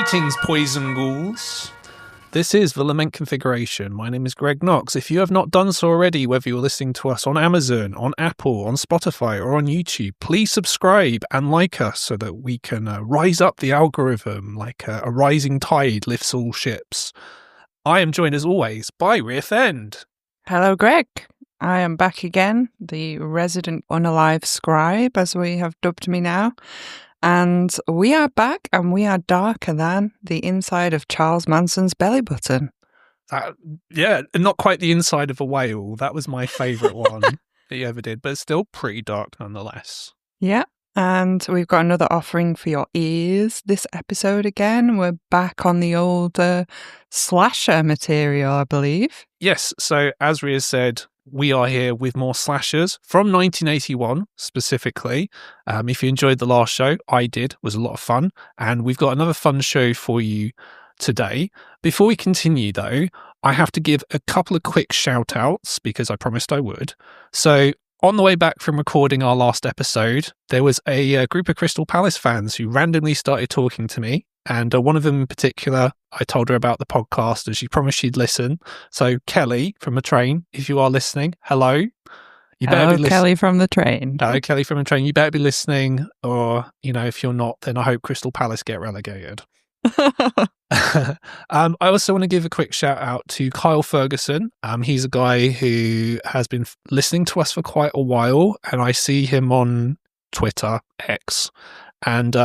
Greetings, poison ghouls. This is the Lament Configuration. My name is Greg Knox. If you have not done so already, whether you're listening to us on Amazon, on Apple, on Spotify, or on YouTube, please subscribe and like us so that we can rise up the algorithm like a rising tide lifts all ships. I am joined, as always, by Fend. Hello, Greg. I am back again, the resident unalive scribe, as we have dubbed me now. And we are back, and we are darker than the inside of Charles Manson's belly button. Yeah, not quite the inside of a whale. That was my favourite one that you ever did, but it's still pretty dark nonetheless. Yeah, and we've got another offering for your ears this episode again. We're back on the old slasher material, I believe. Yes, so as Rhea said, we are here with more slashers from 1981 specifically. If you enjoyed the last show, I did. It was a lot of fun. And we've got another fun show for you today. Before we continue, though, I have to give a couple of quick shout outs because I promised I would. So on the way back from recording our last episode, there was a group of Crystal Palace fans who randomly started talking to me. And one of them in particular, I told her about the podcast and she promised she'd listen. So Kelly from the train, if you are listening, hello. You better be Kelly from the train. Hello, Kelly from the train. You better be listening, or, you know, if you're not, then I hope Crystal Palace get relegated. I also want to give a quick shout out to Kyle Ferguson. He's a guy who has been listening to us for quite a while, and I see him on Twitter, X. And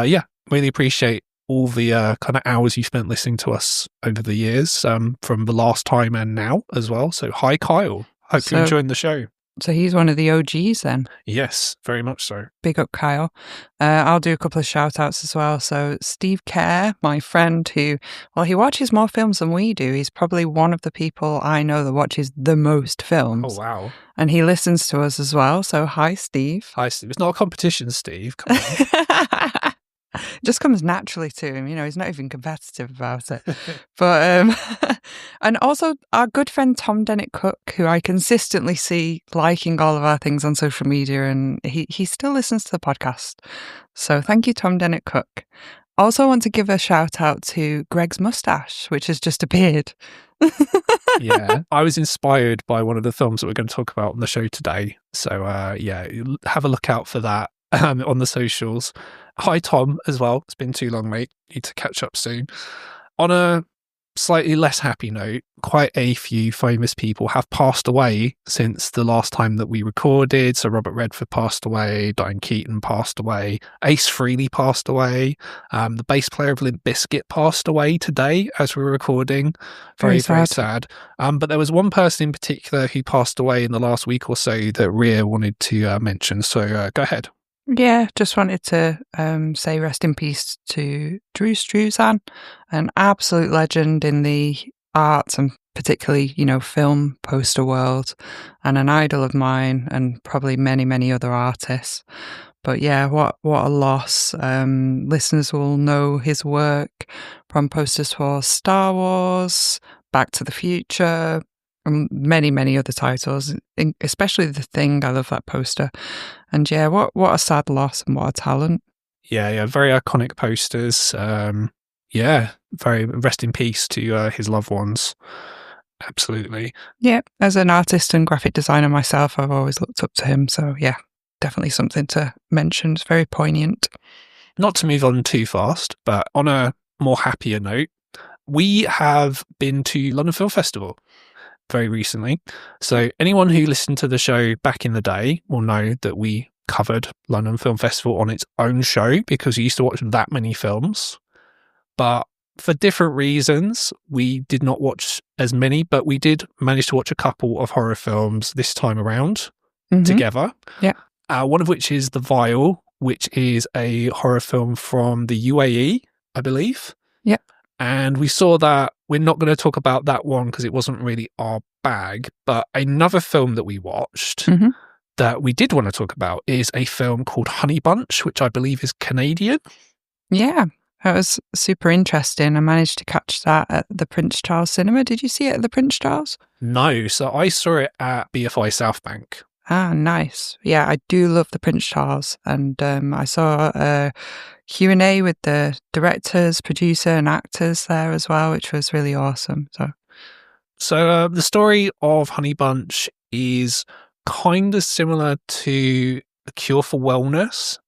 really appreciate all the kind of hours you spent listening to us over the years, from the last time and now as well. So hi, Kyle. Hope you're enjoying the show. So he's one of the OGs then? Yes, very much so. Big up, Kyle. I'll do a couple of shout outs as well. So Steve Kerr, my friend who, well, he watches more films than we do. He's probably one of the people I know that watches the most films. Oh, wow. And he listens to us as well. So hi, Steve. Hi, Steve. It's not a competition, Steve. Come on. It just comes naturally to him, you know, he's not even competitive about it. But and also our good friend Tom Dennett Cook, who I consistently see liking all of our things on social media, and he still listens to the podcast. So thank you, Tom Dennett Cook. Also want to give a shout out to Greg's mustache, which has just appeared. Yeah, I was inspired by one of the films that we're going to talk about on the show today. So have a look out for that on the socials. Hi, Tom, as well. It's been too long, mate. Need to catch up soon. On a slightly less happy note, quite a few famous people have passed away since the last time that we recorded. So Robert Redford passed away, Diane Keaton passed away, Ace Frehley passed away, the bass player of Limp Bizkit passed away today as we were recording. Very sad. But there was one person in particular who passed away in the last week or so that Rhea wanted to mention. So go ahead. Yeah, just wanted to say rest in peace to Drew Struzan, an absolute legend in the arts and particularly, you know, film poster world, and an idol of mine and probably many, many other artists. But yeah, what a loss. Listeners will know his work from posters for Star Wars, Back to the Future, and many, many other titles, especially The Thing. I love that poster. And yeah, what a sad loss and what a talent. Yeah, very iconic posters. Very rest in peace to his loved ones. Absolutely. Yeah, as an artist and graphic designer myself, I've always looked up to him. So yeah, definitely something to mention. It's very poignant. Not to move on too fast, but on a more happier note, we have been to London Film Festival very recently. So anyone who listened to the show back in the day will know that we covered London Film Festival on its own show because we used to watch that many films. But for different reasons, we did not watch as many, but we did manage to watch a couple of horror films this time around together. Yeah. One of which is The Vial, which is a horror film from the UAE, I believe. Yeah. And we saw that. We're not going to talk about that one because it wasn't really our bag. But another film that we watched that we did want to talk about is a film called Honey Bunch, which I believe is Canadian. Yeah, that was super interesting. I managed to catch that at the Prince Charles Cinema. Did you see it at the Prince Charles? No. So I saw it at BFI South Bank. Ah, nice. Yeah, I do love the Prince Charles, and I saw a Q&A with the directors, producer, and actors there as well, which was really awesome. So the story of Honey Bunch is kind of similar to A Cure for Wellness,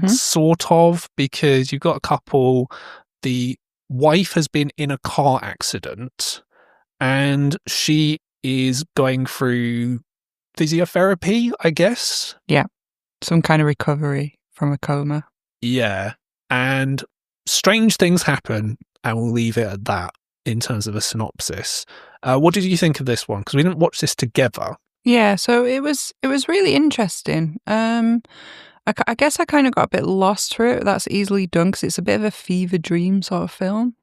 sort of, because you've got a couple. The wife has been in a car accident, and she is going through physiotherapy, I guess. Yeah, some kind of recovery from a coma. Yeah, and strange things happen, and we'll leave it at that in terms of a synopsis. What did you think of this one? Because we didn't watch this together. Yeah, so it was really interesting. I guess I kind of got a bit lost through it. That's easily done because it's a bit of a fever dream sort of film.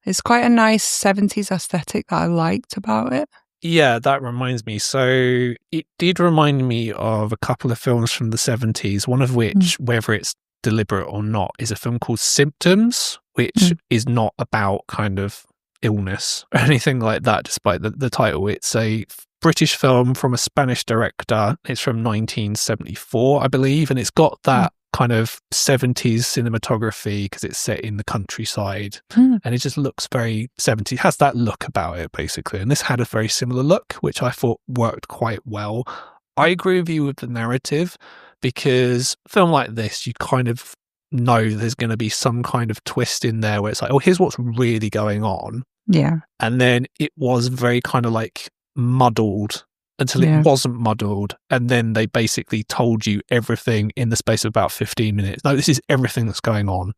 It's quite a nice 70s aesthetic that I liked about it. Yeah, that reminds me. So it did remind me of a couple of films from the 70s, one of which, whether it's deliberate or not, is a film called Symptoms, which is not about kind of illness or anything like that, despite the title. It's a British film from a Spanish director. It's from 1974, I believe, and it's got that kind of 70s cinematography because it's set in the countryside and it just looks very 70s. It has that look about it, basically. And this had a very similar look, which I thought worked quite well. I agree with you with the narrative because a film like this, you kind of know there's going to be some kind of twist in there where it's like, oh, here's what's really going on. Yeah. And then it was very kind of like muddled until it wasn't muddled. And then they basically told you everything in the space of about 15 minutes. No, this is everything that's going on.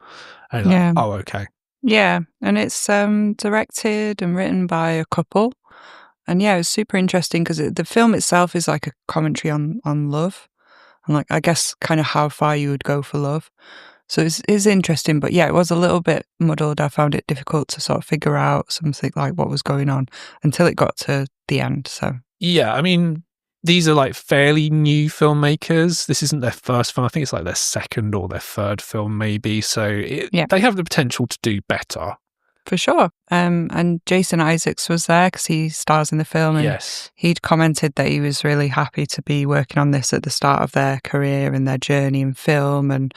And like, oh, okay. Yeah. And it's directed and written by a couple. And yeah, it's super interesting because the film itself is like a commentary on love. And like, I guess kind of how far you would go for love. So it's interesting, but yeah, it was a little bit muddled. I found it difficult to sort of figure out something like what was going on until it got to the end. So yeah, I mean, these are like fairly new filmmakers. This isn't their first film. I think it's like their second or their third film, maybe. So they have the potential to do better. For sure. And Jason Isaacs was there because he stars in the film. And he'd commented that he was really happy to be working on this at the start of their career and their journey in film. And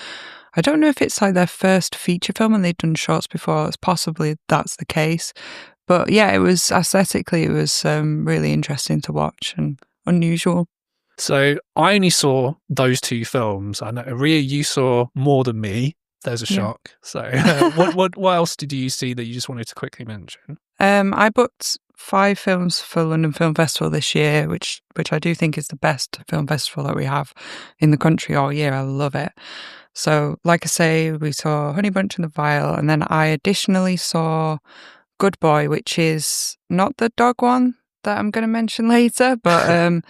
I don't know if it's like their first feature film and they'd done shorts before. It's possibly that's the case. But yeah, it was aesthetically, it was really interesting to watch and unusual. So I only saw those two films. I know, Rhea, you saw more than me. There's a shock. So what else did you see that you just wanted to quickly mention? I booked 5 films for London Film Festival this year, which I do think is the best film festival that we have in the country all year. I love it. So like I say, we saw Honey Bunch and the Vile, and then I additionally saw Good Boy, which is not the dog one that I'm going to mention later, but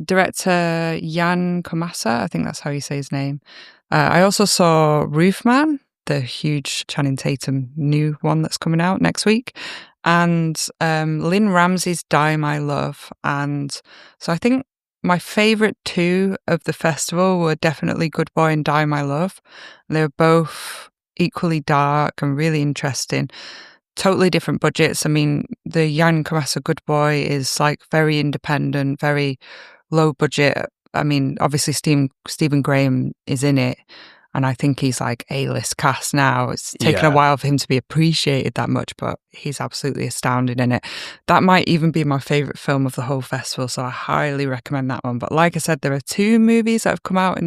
director Jan Komasa, I think that's how you say his name. I also saw Roofman, the huge Channing Tatum new one that's coming out next week, and Lynn Ramsey's Die My Love. And so I think my favourite 2 of the festival were definitely Good Boy and Die My Love. They were both equally dark and really interesting. Totally different budgets. I mean, the Jan Komasa Good Boy is like very independent, very low budget. I mean, obviously Stephen Graham is in it, and I think he's like A-list cast now. It's taken a while for him to be appreciated that much, but he's absolutely astounding in it. That might even be my favourite film of the whole festival, so I highly recommend that one. But like I said, there are 2 movies that have come out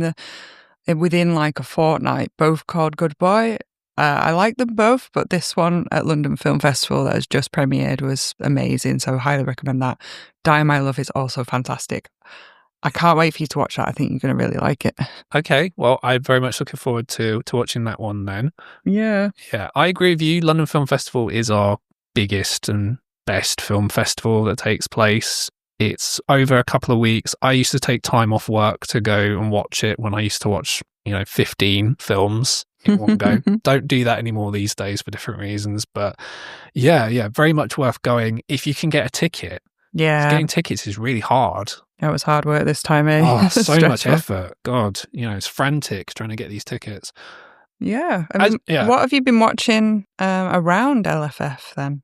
within like a fortnight, both called Good Boy. I like them both, but this one at London Film Festival that has just premiered was amazing, so I highly recommend that. Die My Love is also fantastic. I can't wait for you to watch that. I think you're going to really like it. Okay, well, I'm very much looking forward to watching that one then. Yeah. Yeah, I agree with you. London Film Festival is our biggest and best film festival that takes place. It's over a couple of weeks. I used to take time off work to go and watch it when I used to watch, 15 films in one go. Don't do that anymore these days for different reasons. But yeah, very much worth going if you can get a ticket. Yeah. Getting tickets is really hard. It was hard work this time, eh? Oh, so much effort. God, it's frantic trying to get these tickets. Yeah. What have you been watching around LFF then?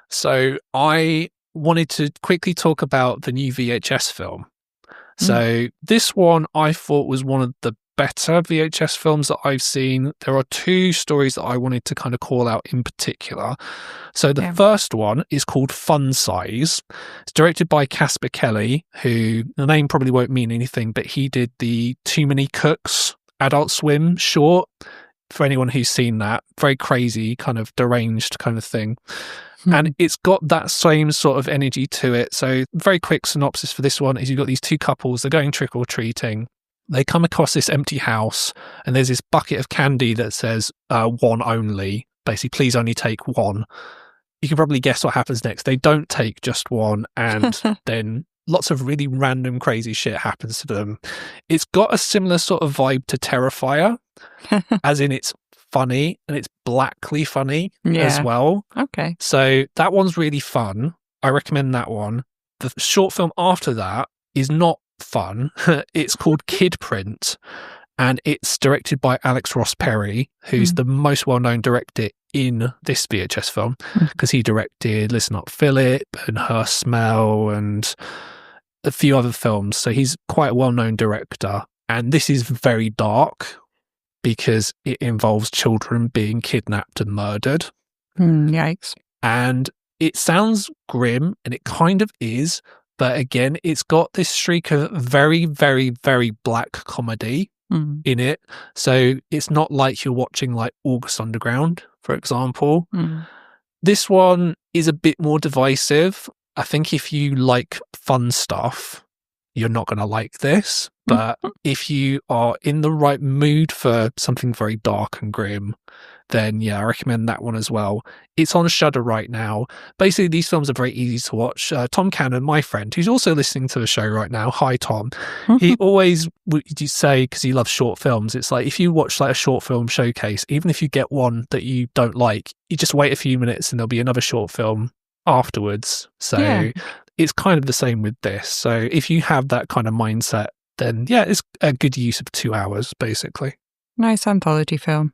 So I wanted to quickly talk about the new VHS film. So this one I thought was one of the better VHS films that I've seen. There are two stories that I wanted to kind of call out in particular. So the first one is called Fun Size. It's directed by Casper Kelly, who the name probably won't mean anything, but he did the Too Many Cooks Adult Swim short. For anyone who's seen that, very crazy, kind of deranged kind of thing. And it's got that same sort of energy to it. So very quick synopsis for this one is you've got these two couples, they're going trick-or-treating. They come across this empty house and there's this bucket of candy that says one only. Basically, please only take one. You can probably guess what happens next. They don't take just one, and then lots of really random crazy shit happens to them. It's got a similar sort of vibe to Terrifier, as in it's funny and it's blackly funny as well. Okay. So that one's really fun. I recommend that one. The short film after that is not fun. It's called Kid Print, and it's directed by Alex Ross Perry, who's the most well-known director in this VHS film, because he directed Listen Up Philip and Her Smell and a few other films. So he's quite a well-known director, and this is very dark because it involves children being kidnapped and murdered. Yikes. And it sounds grim, and it kind of is, but again, it's got this streak of very, very, very black comedy in it. So it's not like you're watching like August Underground, for example. This one is a bit more divisive. I think if you like fun stuff, you're not going to like this. But if you are in the right mood for something very dark and grim, then yeah, I recommend that one as well. It's on Shudder right now. Basically, these films are very easy to watch. Tom Cannon, my friend, who's also listening to the show right now, hi Tom, he always would say, because he loves short films, it's like if you watch like a short film showcase, even if you get one that you don't like, you just wait a few minutes and there'll be another short film afterwards. So it's kind of the same with this. So if you have that kind of mindset, then yeah, it's a good use of 2 hours, basically. Nice anthology film.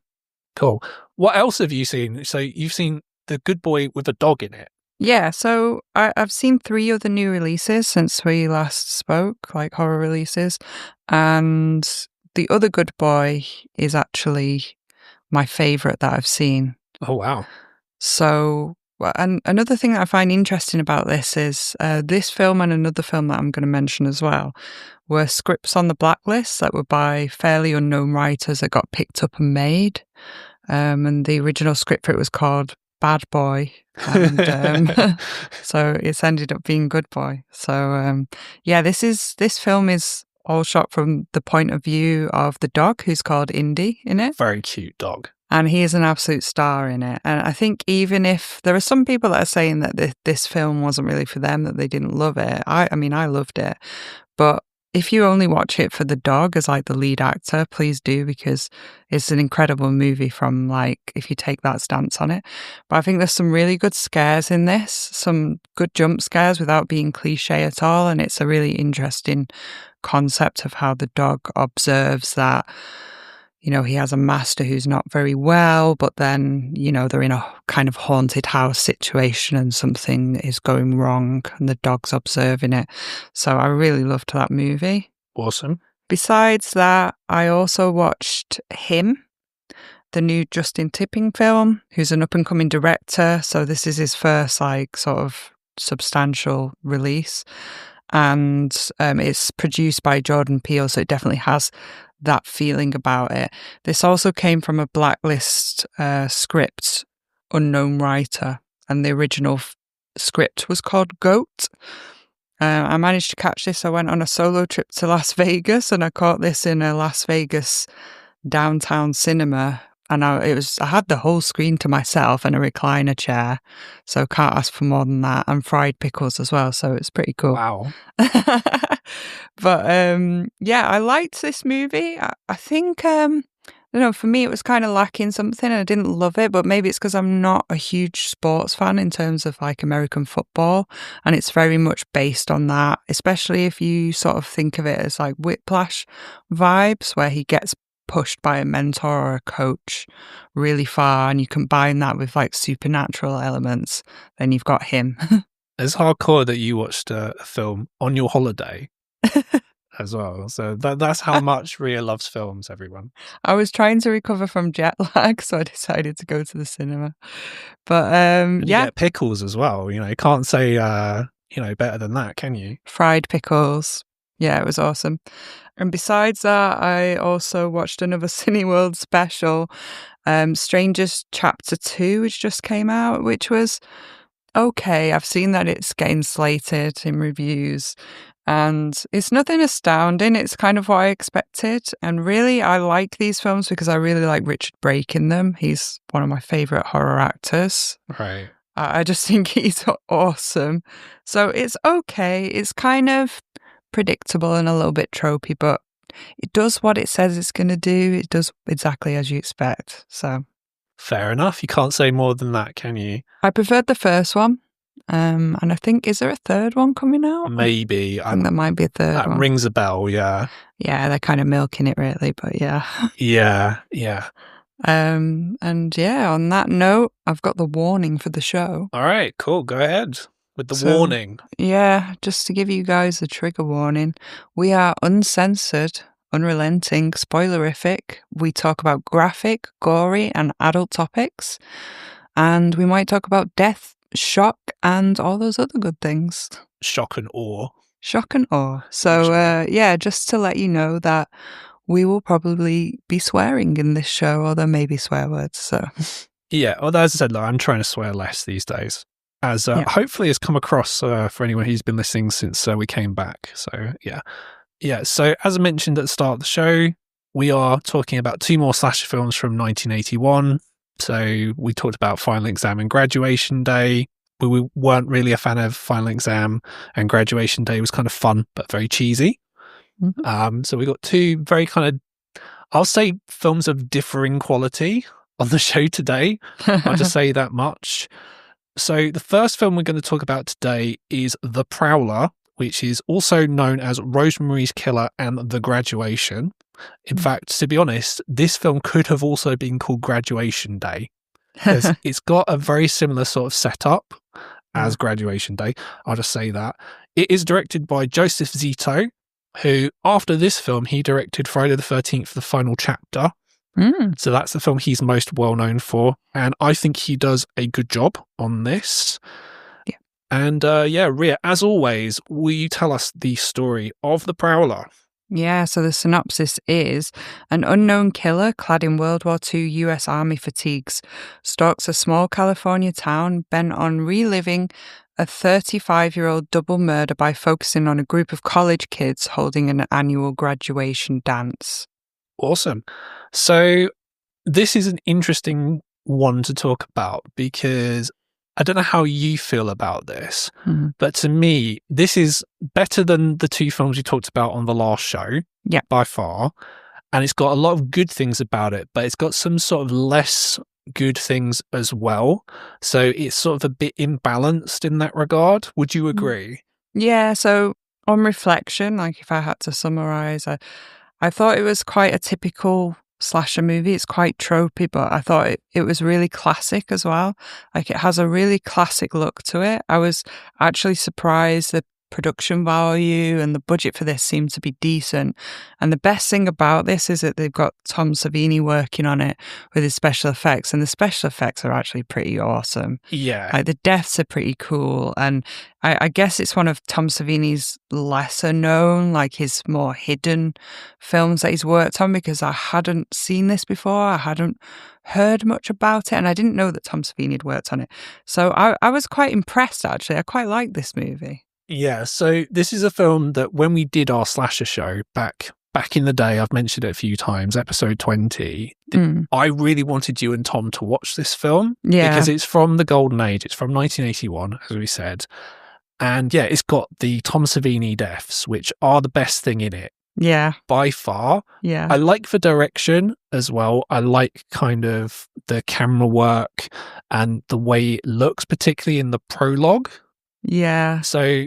Cool. What else have you seen? So you've seen The Good Boy with a Dog in It. Yeah, so I've seen 3 other new releases since we last spoke, like horror releases. And The Other Good Boy is actually my favourite that I've seen. Oh, wow. So, and another thing that I find interesting about this is this film and another film that I'm going to mention as well were scripts on the blacklist that were by fairly unknown writers that got picked up and made. And the original script for it was called Bad Boy. And so it's ended up being Good Boy. So, yeah, this film is all shot from the point of view of the dog, who's called Indy in it. Very cute dog. And he is an absolute star in it. And I think even if there are some people that are saying that this film wasn't really for them, that they didn't love it. I mean, I loved it. But if you only watch it for the dog as like the lead actor, please do, because it's an incredible movie from like, if you take that stance on it. But I think there's some really good scares in this, some good jump scares without being cliche at all. And it's a really interesting concept of how the dog observes that, you know, he has a master who's not very well, but then, you know, they're in a kind of haunted house situation and something is going wrong and the dog's observing it. So I really loved that movie. Awesome. Besides that, I also watched Him, the new Justin Tipping film, who's an up-and-coming director. So this is his first, like, sort of substantial release. And it's produced by Jordan Peele, so it definitely has that feeling about it. This also came from a blacklist script, unknown writer, and the original script was called Goat. I managed to catch this. I went on a solo trip to Las Vegas, and I caught this in a Las Vegas downtown cinema. And I had the whole screen to myself and a recliner chair, so can't ask for more than that, and fried pickles as well, so it's pretty cool. Wow. But yeah, I liked this movie. I think, I don't know, for me it was kind of lacking something and I didn't love it, but maybe it's because I'm not a huge sports fan in terms of like American football, and it's very much based on that, especially if you sort of think of it as like Whiplash vibes, where he gets pushed by a mentor or a coach really far, and you combine that with like supernatural elements, then you've got Him. It's hardcore that you watched a film on your holiday as well. So that's how much Rhea loves films, everyone. I was trying to recover from jet lag, so I decided to go to the cinema. But And you get pickles as well. You can't say better than that, can you? Fried pickles. Yeah, it was awesome. And besides that, I also watched another Cineworld special, Strangers Chapter 2, which just came out, which was okay. I've seen that it's getting slated in reviews, and it's nothing astounding. It's kind of what I expected. And really, I like these films because I really like Richard Brake in them. He's one of my favourite horror actors. Right. I just think he's awesome. So it's okay. It's kind of predictable and a little bit tropey, but it does what it says it's going to do. It does exactly as you expect. So fair enough. You can't say more than that, can you? I preferred the first one. And I think, is there a third one coming out? Maybe. I think there might be a third that one. Rings a bell, yeah. Yeah, they're kind of milking it really, but yeah. Yeah. And yeah, on that note, I've got the warning for the show. All right, cool. Go ahead with the warning. Yeah, just to give you guys a trigger warning, we are uncensored, unrelenting, spoilerific. We talk about graphic, gory, and adult topics. And we might talk about death, shock, and all those other good things. Shock and awe. Shock and awe. So, yeah, just to let you know that we will probably be swearing in this show, or there may be swear words. So, yeah, well, as I said, I'm trying to swear less these days, as hopefully has come across for anyone who's been listening since we came back. So, yeah. So, as I mentioned at the start of the show, we are talking about two more slasher films from 1981. So, we talked about Final Exam and Graduation Day. We weren't really a fan of Final Exam, and Graduation Day was kind of fun but very cheesy. Mm-hmm. So we got two very kind of, I'll say, films of differing quality on the show today. I'll just say that much. So the first film we're going to talk about today is The Prowler, which is also known as Rosemary's Killer and The Graduation. In fact, to be honest, this film could have also been called Graduation Day. It's got a very similar sort of setup as Graduation Day. I'll just say that. It is directed by Joseph Zito, who, after this film, he directed Friday the 13th, The Final Chapter. So that's the film he's most well known for. And I think he does a good job on this. Yeah. And Rhea, as always, will you tell us the story of The Prowler? Yeah, so the synopsis is: an unknown killer clad in World War II US Army fatigues stalks a small California town bent on reliving a 35-year-old double murder by focusing on a group of college kids holding an annual graduation dance. Awesome. So this is an interesting one to talk about because I don't know how you feel about this, but to me, this is better than the two films we talked about on the last show, by far. And it's got a lot of good things about it, but it's got some sort of less good things as well. So it's sort of a bit imbalanced in that regard. Would you agree? Yeah, so on reflection, like if I had to summarize, I thought it was quite a typical slasher movie. It's quite tropey, but I thought it was really classic as well. Like it has a really classic look to it. I was actually surprised the production value and the budget for this seemed to be decent. And the best thing about this is that they've got Tom Savini working on it with his special effects, and the special effects are actually pretty awesome. Yeah. Like the deaths are pretty cool. And I guess it's one of Tom Savini's lesser known, like his more hidden films that he's worked on, because I hadn't seen this before. I hadn't heard much about it, and I didn't know that Tom Savini had worked on it. So I was quite impressed, actually. I quite liked this movie. Yeah, so this is a film that when we did our slasher show back in the day, I've mentioned it a few times, episode 20, I really wanted you and Tom to watch this film because it's from the golden age. It's from 1981, as we said. And yeah, it's got the Tom Savini deaths, which are the best thing in it. Yeah. By far. Yeah. I like the direction as well. I like kind of the camera work and the way it looks, particularly in the prologue. Yeah. So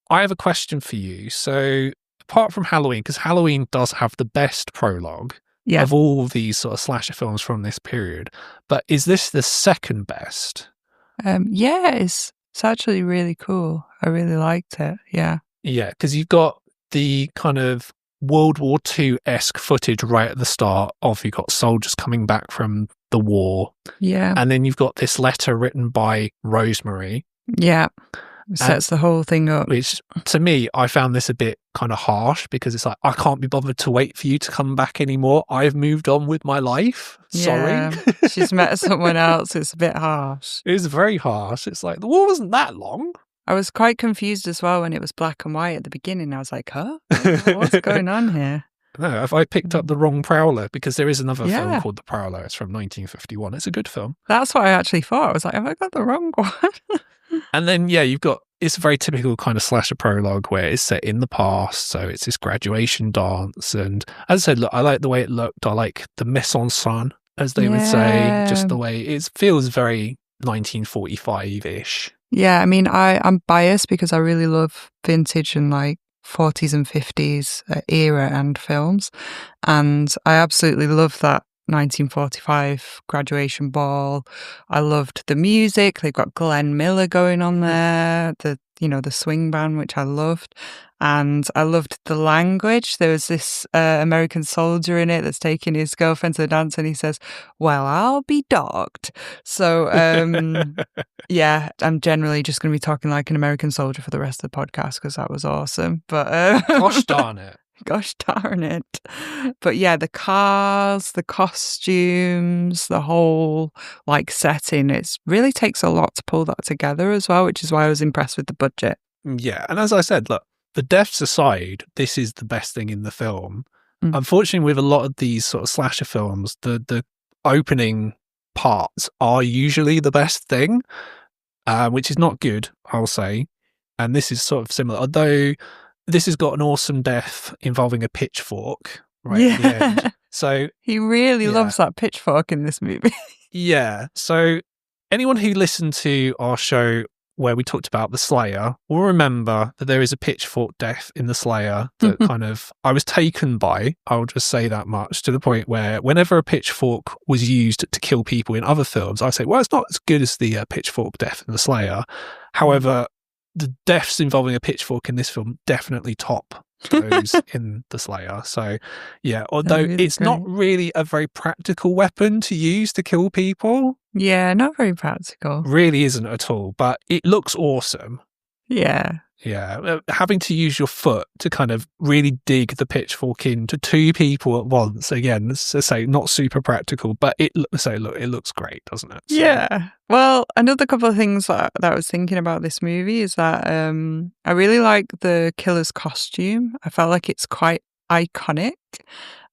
I have a question for you. So apart from Halloween, because Halloween does have the best prologue of all of these sort of slasher films from this period, but is this the second best? Yeah, it's actually really cool. I really liked it. Yeah. Yeah, because you've got the kind of World War II-esque footage right at the start of you've got soldiers coming back from the war. Yeah. And then you've got this letter written by Rosemary. Yeah. Sets the whole thing up. Which, to me, I found this a bit kind of harsh because it's like, I can't be bothered to wait for you to come back anymore. I've moved on with my life. Sorry. Yeah. She's met someone else. It's a bit harsh. It is very harsh. It's like, the war wasn't that long. I was quite confused as well when it was black and white at the beginning. I was like, huh? What's going on here? No, have I picked up the wrong Prowler? Because there is another film called The Prowler. It's from 1951. It's a good film. That's what I actually thought. I was like, have I got the wrong one? And then, you've got, it's a very typical kind of slasher prologue where it's set in the past. So it's this graduation dance. And as I said, look, I like the way it looked. I like the mise en scène, as they would say. Just the way it feels very 1945-ish. Yeah, I mean, I'm biased because I really love vintage and like 40s and 50s era and films. And I absolutely love that 1945 graduation ball. I loved the music. They've got Glenn Miller going on there, the swing band, which I loved. And I loved the language. There was this American soldier in it that's taking his girlfriend to the dance, and he says, "Well, I'll be dogged." So, yeah, I'm generally just going to be talking like an American soldier for the rest of the podcast because that was awesome. But gosh darn it. Gosh darn it. But yeah, the cars, the costumes, the whole like setting, it really takes a lot to pull that together as well, which is why I was impressed with the budget. Yeah. And as I said, look, the deaths aside, this is the best thing in the film. Unfortunately, with a lot of these sort of slasher films, the opening parts are usually the best thing, which is not good, I'll say. And this is sort of similar, although this has got an awesome death involving a pitchfork right at the end. So he really loves that pitchfork in this movie. Yeah. So anyone who listened to our show where we talked about the Slayer will remember that there is a pitchfork death in the Slayer that kind of I was taken by, I'll just say that much, to the point where whenever a pitchfork was used to kill people in other films, I say, well, it's not as good as the pitchfork death in the Slayer. However, the deaths involving a pitchfork in this film definitely top those in the Slayer. So, yeah, although really it's great. not really a very practical weapon to use to kill people. Yeah, not very practical. Really isn't at all, but it looks awesome. Yeah. Yeah, having to use your foot to kind of really dig the pitchfork into two people at once. Again, let's say not super practical, but it looks great, doesn't it? So. Yeah. Well, another couple of things that I was thinking about this movie is that I really like the killer's costume. I felt like it's quite iconic.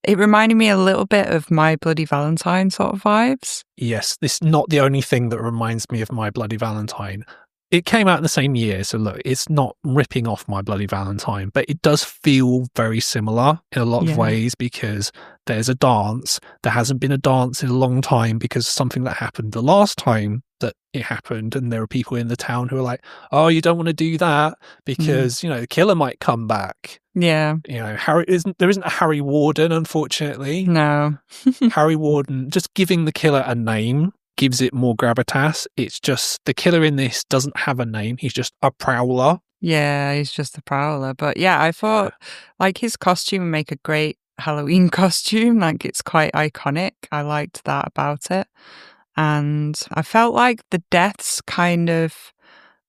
It reminded me a little bit of My Bloody Valentine sort of vibes. Yes, this is not the only thing that reminds me of My Bloody Valentine. It came out in the same year, so look, it's not ripping off My Bloody Valentine, but it does feel very similar in a lot of ways because there's a dance. There hasn't been a dance in a long time because something that happened the last time that it happened, and there are people in the town who are like, oh, you don't want to do that because, the killer might come back. Yeah. There isn't a Harry Warden, unfortunately. No. Harry Warden, just giving the killer a name gives it more gravitas. It's just the killer in this doesn't have a name. He's just a prowler. Yeah, he's just a prowler. But yeah, I thought like his costume would make a great Halloween costume. Like it's quite iconic. I liked that about it. And I felt like the deaths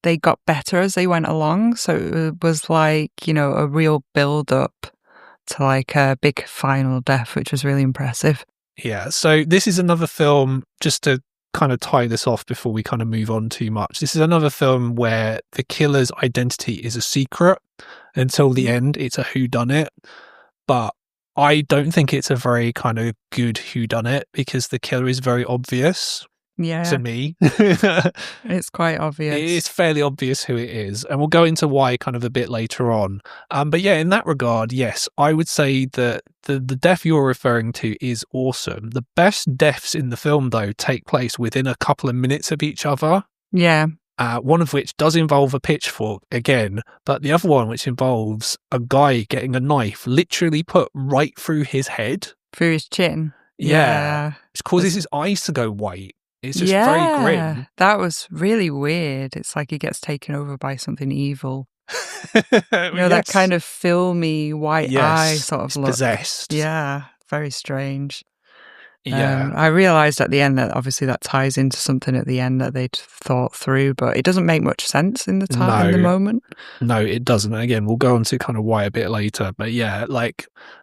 they got better as they went along. So it was like, a real build up to like a big final death, which was really impressive. Yeah. So this is another film, just to kind of tie this off before we kind of move on too much. This is another film where the killer's identity is a secret until the end. It's a whodunit, but I don't think it's a very kind of good whodunit because the killer is very obvious. Yeah. To me. It's quite obvious. It's fairly obvious who it is. And we'll go into why kind of a bit later on. But yeah, in that regard, yes, I would say that the death you're referring to is awesome. The best deaths in the film, though, take place within a couple of minutes of each other. Yeah. One of which does involve a pitchfork again, but the other one, which involves a guy getting a knife literally put right through his head. Through his chin. Yeah. It causes his eyes to go white. It's just very grim. That was really weird. It's like he gets taken over by something evil. That kind of filmy white eye sort of look. Possessed. Yeah, very strange. Yeah. I realised at the end that obviously that ties into something at the end that they'd thought through, but it doesn't make much sense in the moment. No, it doesn't. Again, we'll go on to kind of why a bit later. But yeah,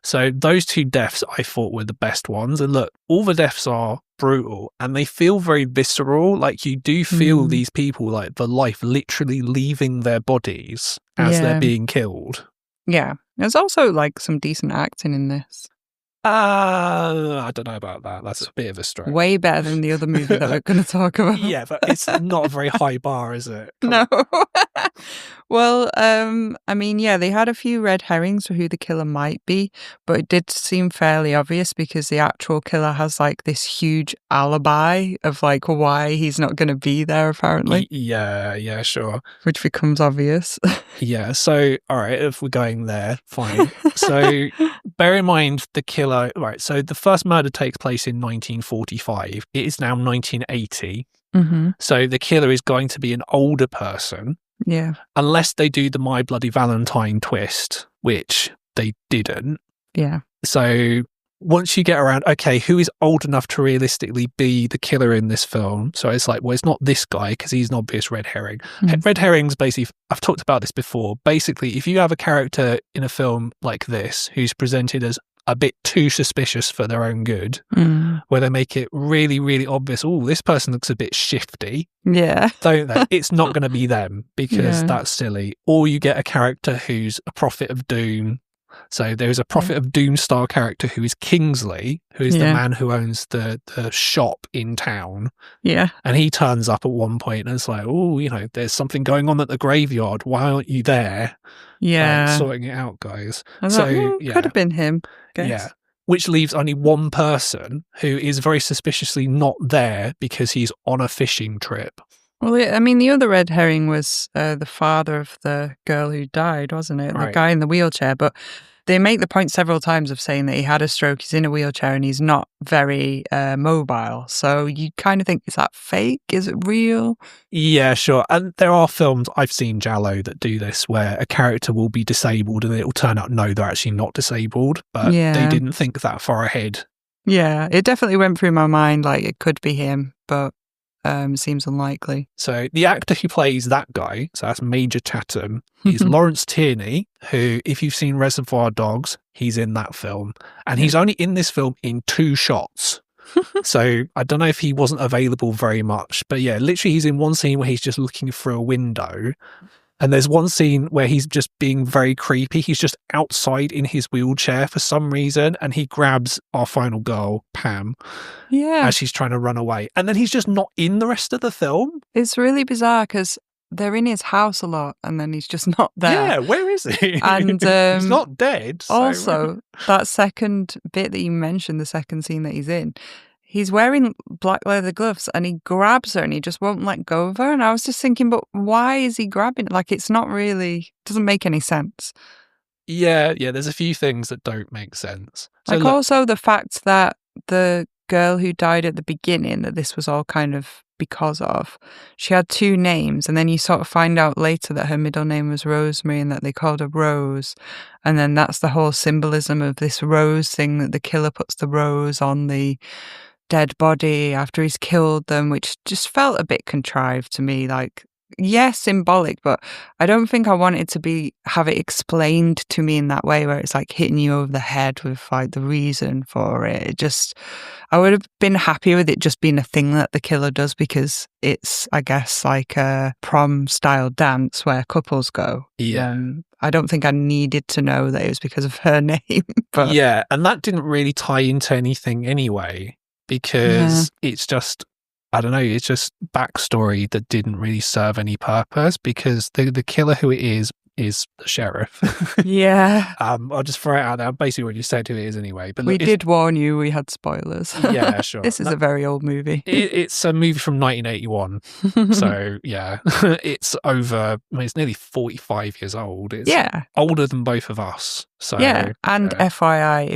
so those two deaths I thought were the best ones. And look, all the deaths are brutal and they feel very visceral. Like you do feel these people, like the life literally leaving their bodies as they're being killed. Yeah. There's also like some decent acting in this. I don't know about that. That's a bit of a stretch. Way better than the other movie that we're going to talk about. Yeah, but it's not a very high bar, is it? No. Well, I mean, yeah, they had a few red herrings for who the killer might be, but it did seem fairly obvious because the actual killer has like this huge alibi of like why he's not going to be there, apparently. Yeah, sure. Which becomes obvious. Yeah, so, all right, if we're going there, fine. So, bear in mind the killer, right, so the first murder takes place in 1945. It is now 1980. Mm-hmm. So, the killer is going to be an older person. Yeah. Unless they do the My Bloody Valentine twist, which they didn't. Yeah. So, once you get around, okay, who is old enough to realistically be the killer in this film? So it's like, well, it's not this guy because he's an obvious red herring. Red herrings, basically, I've talked about this before. Basically, if you have a character in a film like this who's presented as a bit too suspicious for their own good, where they make it really, really obvious, oh, this person looks a bit shifty. Yeah. Don't they? It's not going to be them because that's silly. Or you get a character who's a prophet of doom. So there's a Prophet of Doom style character who is Kingsley, who is the man who owns the shop in town. Yeah. And he turns up at one point and it's like, oh, there's something going on at the graveyard. Why aren't you there? Yeah. Sorting it out, guys. Could have been him. Guess. Yeah. Which leaves only one person who is very suspiciously not there because he's on a fishing trip. Well, I mean, the other red herring was the father of the girl who died, wasn't it? Right. The guy in the wheelchair. But they make the point several times of saying that he had a stroke, he's in a wheelchair, and he's not very mobile. So you kind of think, is that fake? Is it real? Yeah, sure. And there are films, I've seen Giallo, that do this, where a character will be disabled and it will turn out, no, they're actually not disabled. But they didn't think that far ahead. Yeah, it definitely went through my mind, like it could be him, but seems unlikely. So the actor who plays that guy, so that's Major Chatham, is Lawrence Tierney, who, if you've seen Reservoir Dogs, he's in that film. And he's only in this film in 2 shots. So I don't know if he wasn't available very much. But yeah, literally he's in one scene where he's just looking through a window. And there's one scene where he's just being very creepy. He's just outside in his wheelchair for some reason, and he grabs our final girl, Pam, as she's trying to run away. And then he's just not in the rest of the film. It's really bizarre because they're in his house a lot, and then he's just not there. Yeah, where is he? And he's not dead. So. Also, that second bit that you mentioned, the second scene that he's in, he's wearing black leather gloves and he grabs her and he just won't let go of her. And I was just thinking, but why is he grabbing it? Like, it's not really, doesn't make any sense. Yeah, there's a few things that don't make sense. So like, also the fact that the girl who died at the beginning, that this was all kind of because of, she had 2 names, and then you sort of find out later that her middle name was Rosemary and that they called her Rose. And then that's the whole symbolism of this rose thing, that the killer puts the rose on the dead body after he's killed them, which just felt a bit contrived to me. Like, yes, symbolic, but I don't think I wanted to have it explained to me in that way, where it's like hitting you over the head with like the reason for it. I would have been happy with it just being a thing that the killer does, because it's, I guess, like a prom style dance where couples go. Yeah. I don't think I needed to know that it was because of her name. But yeah, and that didn't really tie into anything anyway. Because it's just, I don't know, it's just backstory that didn't really serve any purpose, because the killer who it is the sheriff. Yeah. I'll just throw it out there. Basically what you said who it is anyway. But we did warn you, we had spoilers. Yeah, sure. This is a very old movie. It's a movie from 1981. So, yeah, it's it's nearly 45 years old. It's older than both of us. So, yeah, and FYI,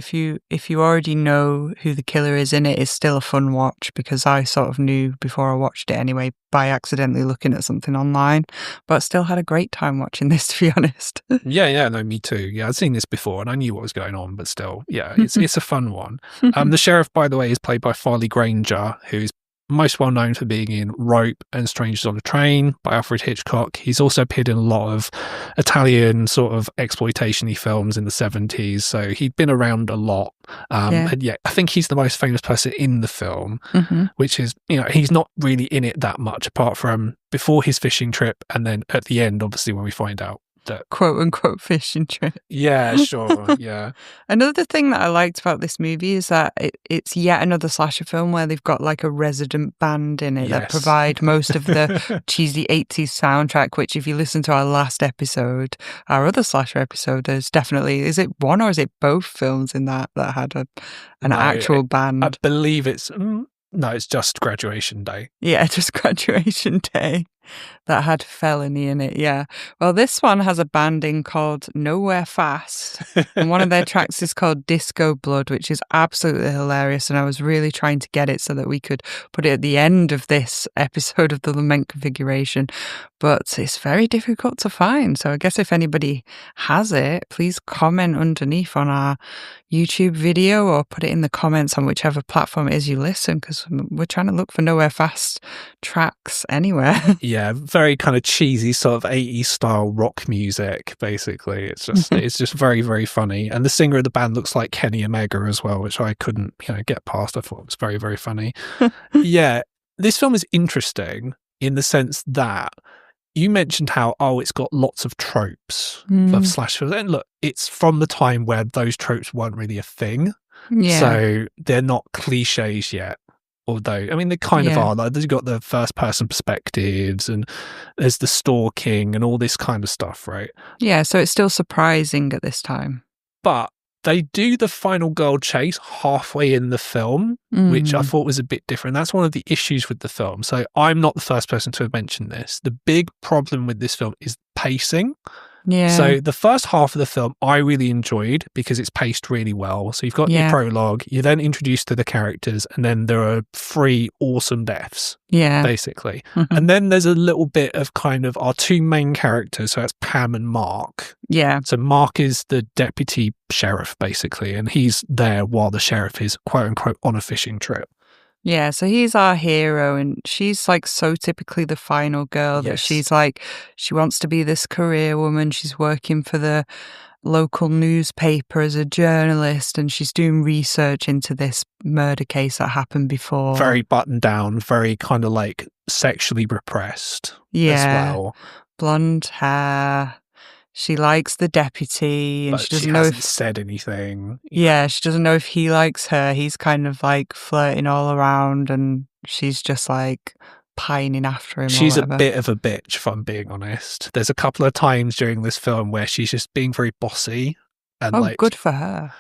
if you already know who the killer is in it, it's still a fun watch, because I sort of knew before I watched it anyway, by accidentally looking at something online, but still had a great time watching this, to be honest. Yeah, no, me too. Yeah, I'd seen this before and I knew what was going on, but still, yeah, it's a fun one. The sheriff, by the way, is played by Farley Granger, who's most well known for being in Rope and Strangers on a Train by Alfred Hitchcock. He's also appeared in a lot of Italian sort of exploitation-y films in the 70s, so he'd been around a lot. And yeah, I think he's the most famous person in the film, which is, he's not really in it that much apart from before his fishing trip and then at the end, obviously, when we find out that quote unquote fishing trip. Yeah, sure. Yeah. Another thing that I liked about this movie is that it's yet another slasher film where they've got like a resident band in it that provide most of the cheesy 80s soundtrack, which if you listen to our last episode, our other slasher episode, there's definitely, is it one or is it both films in that had an actual band? I believe it's just Graduation Day. Yeah, just Graduation Day. That had felony in it, yeah. Well, this one has a banding called Nowhere Fast, and one of their tracks is called Disco Blood, which is absolutely hilarious, and I was really trying to get it so that we could put it at the end of this episode of the Lament Configuration, but it's very difficult to find, so I guess if anybody has it, please comment underneath on our YouTube video or put it in the comments on whichever platform it is you listen, because we're trying to look for Nowhere Fast tracks anywhere. Yeah, very kind of cheesy sort of 80s style rock music, basically. It's just very, very funny. And the singer of the band looks like Kenny Omega as well, which I couldn't, get past. I thought it was very, very funny. Yeah, this film is interesting in the sense that you mentioned how, it's got lots of tropes of slash films. And look, it's from the time where those tropes weren't really a thing. Yeah. So they're not cliches yet. Although, I mean, they kind of are. Like, you've got the first-person perspectives, and there's the stalking and all this kind of stuff, right? Yeah, so it's still surprising at this time. But they do the final girl chase halfway in the film, which I thought was a bit different. That's one of the issues with the film. So I'm not the first person to have mentioned this. The big problem with this film is pacing. Yeah. So the first half of the film I really enjoyed because it's paced really well. So you've got your prologue, you're then introduced to the characters, and then there are 3 awesome deaths, basically. And then there's a little bit of kind of our 2 main characters, so that's Pam and Mark. Yeah. So Mark is the deputy sheriff, basically, and he's there while the sheriff is, quote unquote, on a fishing trip. Yeah, so he's our hero, and she's like so typically the final girl that she's like, she wants to be this career woman. She's working for the local newspaper as a journalist, and she's doing research into this murder case that happened before. Very buttoned down, very kind of like sexually repressed as well. Blonde hair. She likes the deputy, and but she doesn't know if said anything. Yeah, she doesn't know if he likes her. He's kind of like flirting all around, and she's just like pining after him. She's a bit of a bitch, if I'm being honest. There's a couple of times during this film where she's just being very bossy. And good for her.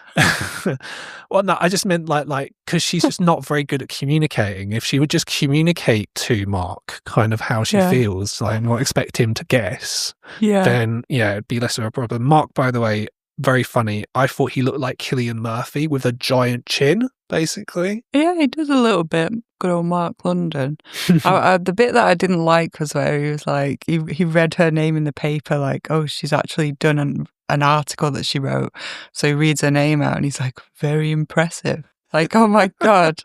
Well, no, I just meant like because she's just not very good at communicating. If she would just communicate to Mark kind of how she feels, like not expect him to guess, then it'd be less of a problem. Mark, by the way, very funny. I thought he looked like Cillian Murphy with a giant chin, basically. Yeah, he does a little bit. Good old Mark London. The bit that I didn't like was where he was like, he read her name in the paper, like, oh, she's actually done an article that she wrote. So he reads her name out and he's like, very impressive. Like, oh my God.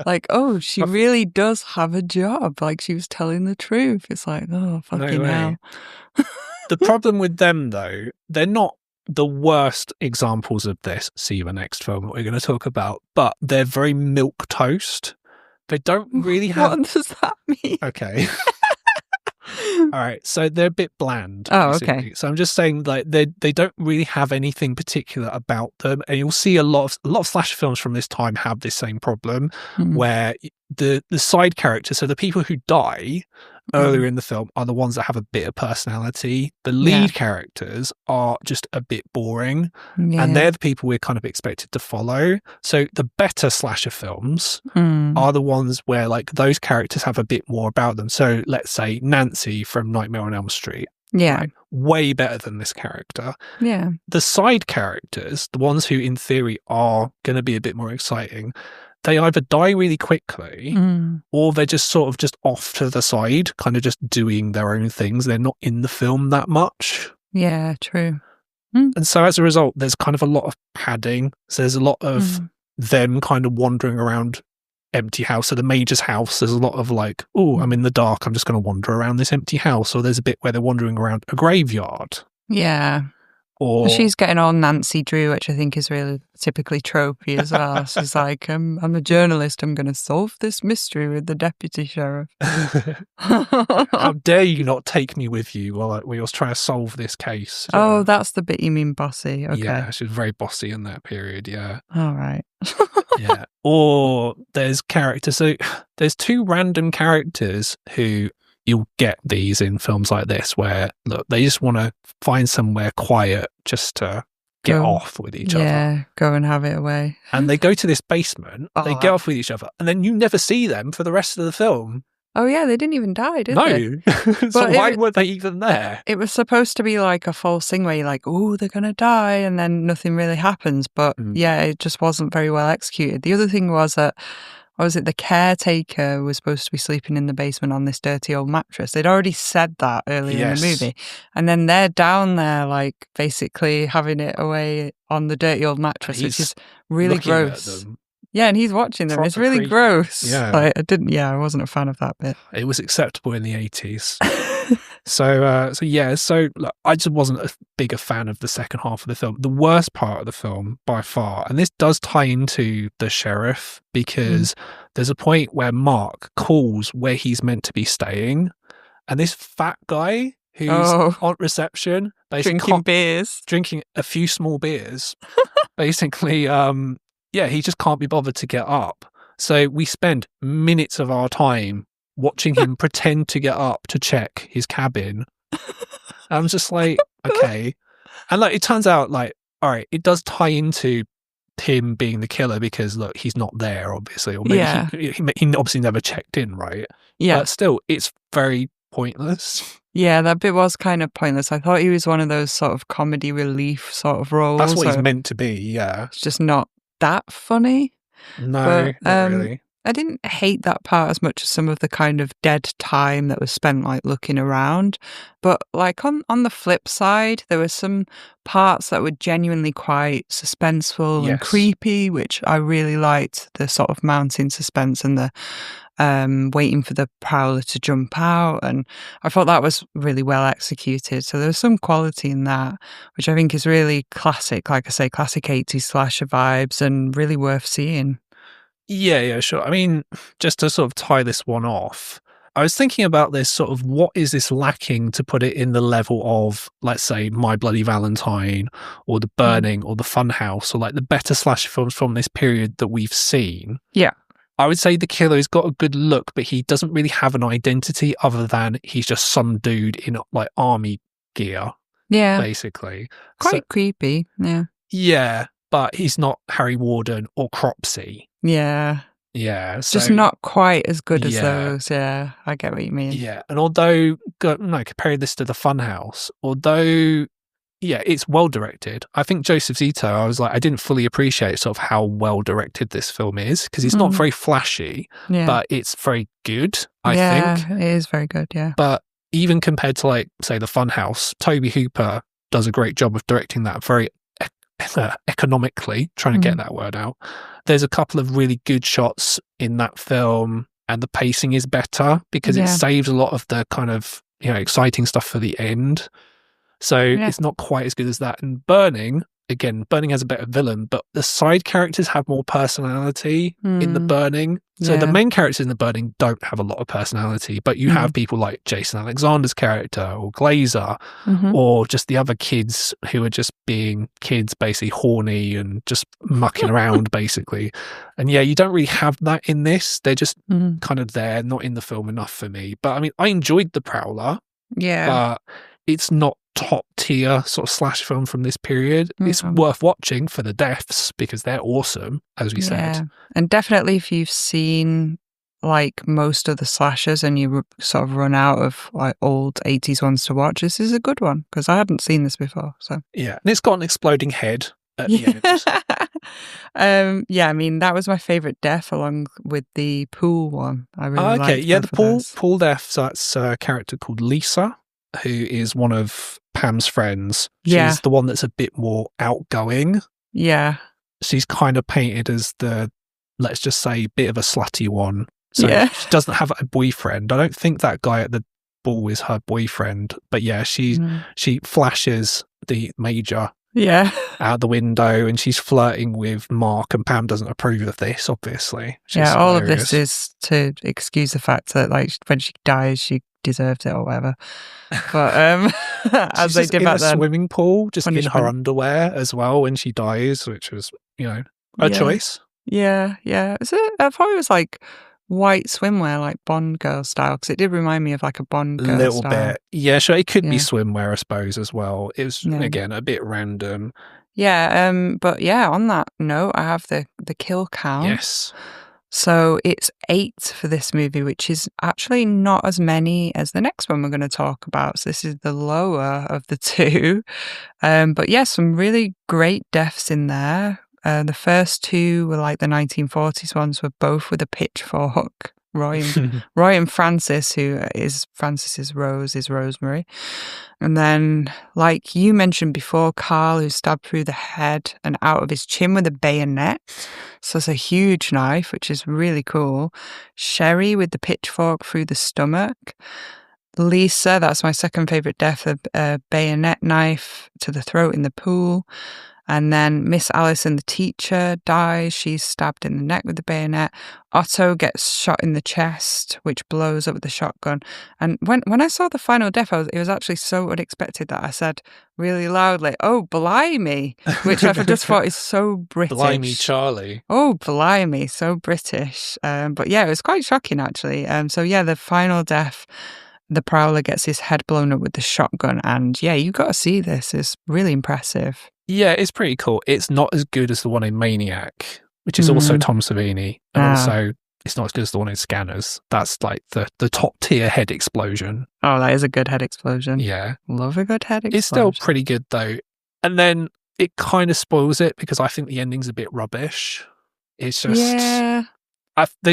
Like, oh, she really does have a job. Like, she was telling the truth. It's like, oh, fucking hell. The problem with them, though, they're not the worst examples of this. See you in the next film that we're going to talk about. But they're very milquetoast. They don't really have... What does that mean? Okay. All right, so they're a bit bland. Oh, basically. okay. So I'm just saying, like, they don't really have anything particular about them, and you'll see a lot of slasher films from this time have this same problem, where the side characters, so the people who die earlier in the film, are the ones that have a bit of personality. The lead characters are just a bit boring, and they're the people we're kind of expected to follow. So the better slasher films are the ones where like those characters have a bit more about them. So let's say Nancy from Nightmare on Elm Street. Yeah. Right? Way better than this character. Yeah. The side characters, the ones who in theory are going to be a bit more exciting, they either die really quickly or they're just sort of just off to the side, kind of just doing their own things. They're not in the film that much. Yeah, true. And so as a result, there's kind of a lot of padding. So there's a lot of them kind of wandering around empty house. So the Major's house, there's a lot of like, oh, I'm in the dark, I'm just going to wander around this empty house. Or there's a bit where they're wandering around a graveyard. Yeah. Or she's getting all Nancy Drew, which I think is really typically tropey as well. She's like, I'm a journalist, I'm going to solve this mystery with the deputy sheriff. How dare you not take me with you while we was trying to solve this case. Oh, that's the bit you mean bossy. Okay. Yeah, she was very bossy in that period, yeah. All right. Yeah. Or there's characters. So there's two random characters who you'll get these in films like this where, look, they just want to find somewhere quiet just to get off with each other. Yeah, go and have it away. And they go to this basement, they get off with each other, and then you never see them for the rest of the film. Oh, yeah, they didn't even die, did they? No. So why were they even there? It was supposed to be like a false thing where you're like, oh, they're going to die, and then nothing really happens. But yeah, it just wasn't very well executed. The other thing was that, what was it, the caretaker was supposed to be sleeping in the basement on this dirty old mattress. They'd already said that earlier in the movie. And then they're down there, like, basically having it away on the dirty old mattress, which is really gross. Yeah, and he's watching them. It's really gross. Yeah. Like, I wasn't a fan of that bit. It was acceptable in the 80s. So look, I just wasn't a bigger fan of the second half of the film. The worst part of the film, by far, and this does tie into the sheriff, because there's a point where Mark calls where he's meant to be staying, and this fat guy who's on reception, basically drinking a few small beers, basically, he just can't be bothered to get up. So we spend minutes of our time watching him pretend to get up to check his cabin. I'm just like, okay. And like, it turns out, like, all right, it does tie into him being the killer because, look, he's not there, obviously. Or maybe he obviously never checked in, right? Yeah. But still, it's very pointless. Yeah, that bit was kind of pointless. I thought he was one of those sort of comedy relief sort of roles. That's what he's meant to be, yeah. It's just not that funny. No, not really. I didn't hate that part as much as some of the kind of dead time that was spent like looking around. But like on the flip side, there were some parts that were genuinely quite suspenseful and creepy, which I really liked. The sort of mounting suspense and the waiting for the prowler to jump out. And I thought that was really well executed. So there was some quality in that, which I think is really classic, like I say, classic 80s slasher vibes and really worth seeing. Yeah, sure. I mean, just to sort of tie this one off, I was thinking about this sort of, what is this lacking to put it in the level of, let's say, My Bloody Valentine or The Burning or The Funhouse or like the better slasher films from this period that we've seen. Yeah. I would say the killer's got a good look, but he doesn't really have an identity other than he's just some dude in like army gear. Yeah. Basically. Quite creepy. Yeah. Yeah, but he's not Harry Warden or Cropsey. Yeah. Yeah. So, just not quite as good as those. Yeah. I get what you mean. Yeah. And although, comparing this to The Funhouse, although, it's well directed. I think Joseph Zito, I didn't fully appreciate sort of how well directed this film is because it's not very flashy, but it's very good, I think. Yeah, it is very good, yeah. But even compared to, like, say, The Funhouse, Toby Hooper does a great job of directing that very economically, trying to get that word out. There's a couple of really good shots in that film and the pacing is better because it saves a lot of the kind of, exciting stuff for the end. So it's not quite as good as that. And Burning has a better villain, but the side characters have more personality in The Burning. So the main characters in The Burning don't have a lot of personality, but you have people like Jason Alexander's character or Glazer or just the other kids who are just being kids, basically horny and just mucking around, basically. And you don't really have that in this. They're just kind of there, not in the film enough for me. But I mean, I enjoyed The Prowler. Yeah. But it's not top tier sort of slash film from this period. It's worth watching for the deaths because they're awesome, as we said. And definitely if you've seen like most of the slashers and you sort of run out of like old 80s ones to watch, this is a good one because I hadn't seen this before. So and it's got an exploding head at the end. Yeah, I mean, that was my favourite death along with the pool one. I really liked Yeah, both the of those. pool death, so that's a character called Lisa, who is one of Pam's friends. Yeah. She's the one that's a bit more outgoing. Yeah. She's kind of painted as the, let's just say, bit of a slutty one. So Yeah. she doesn't have a boyfriend. I don't think that guy at the ball is her boyfriend. But yeah, she flashes the major out the window, and she's flirting with Mark, and Pam doesn't approve of this, obviously. All of this is to excuse the fact that, like, when she dies, she deserves it or whatever. But as they did in back a then, swimming pool, just punishment. in her underwear as well when she dies, which was, a choice. Yeah. I thought it was like white swimwear, like Bond girl style, because it did remind me of like a Bond girl little style. bit. Yeah, sure. It could be swimwear, I suppose, as well. It was again a bit random. Yeah, but yeah, on that note, I have the kill count. Yes. So it's 8 for this movie, which is actually not as many as the next one we're going to talk about. So this is the lower of the two. But yeah, some really great deaths in there. The first two were like the 1940s ones, were both with a pitchfork. Roy and Francis, who is Francis's Rose, is Rosemary. And then, like you mentioned before, Carl, who's stabbed through the head and out of his chin with a bayonet. So it's a huge knife, which is really cool. Sherry with the pitchfork through the stomach. Lisa, that's my second favourite death, a bayonet knife to the throat in the pool. And then Miss Allison, the teacher, dies. She's stabbed in the neck with the bayonet. Otto gets shot in the chest, which blows up with the shotgun. And when I saw the final death, it was actually so unexpected that I said really loudly, "Oh, blimey," which I just thought is so British. Blimey, Charlie. Oh, blimey, so British. But yeah, it was quite shocking, actually. So yeah, the final death, the Prowler gets his head blown up with the shotgun. And yeah, you got to see this. It's really impressive. Yeah, it's pretty cool. It's not as good as the one in Maniac, which is also Tom Savini. And also, it's not as good as the one in Scanners. That's like the top tier head explosion. Oh, that is a good head explosion. Yeah. Love a good head explosion. It's still pretty good, though. And then it kind of spoils it because I think the ending's a bit rubbish. It's just... Yeah.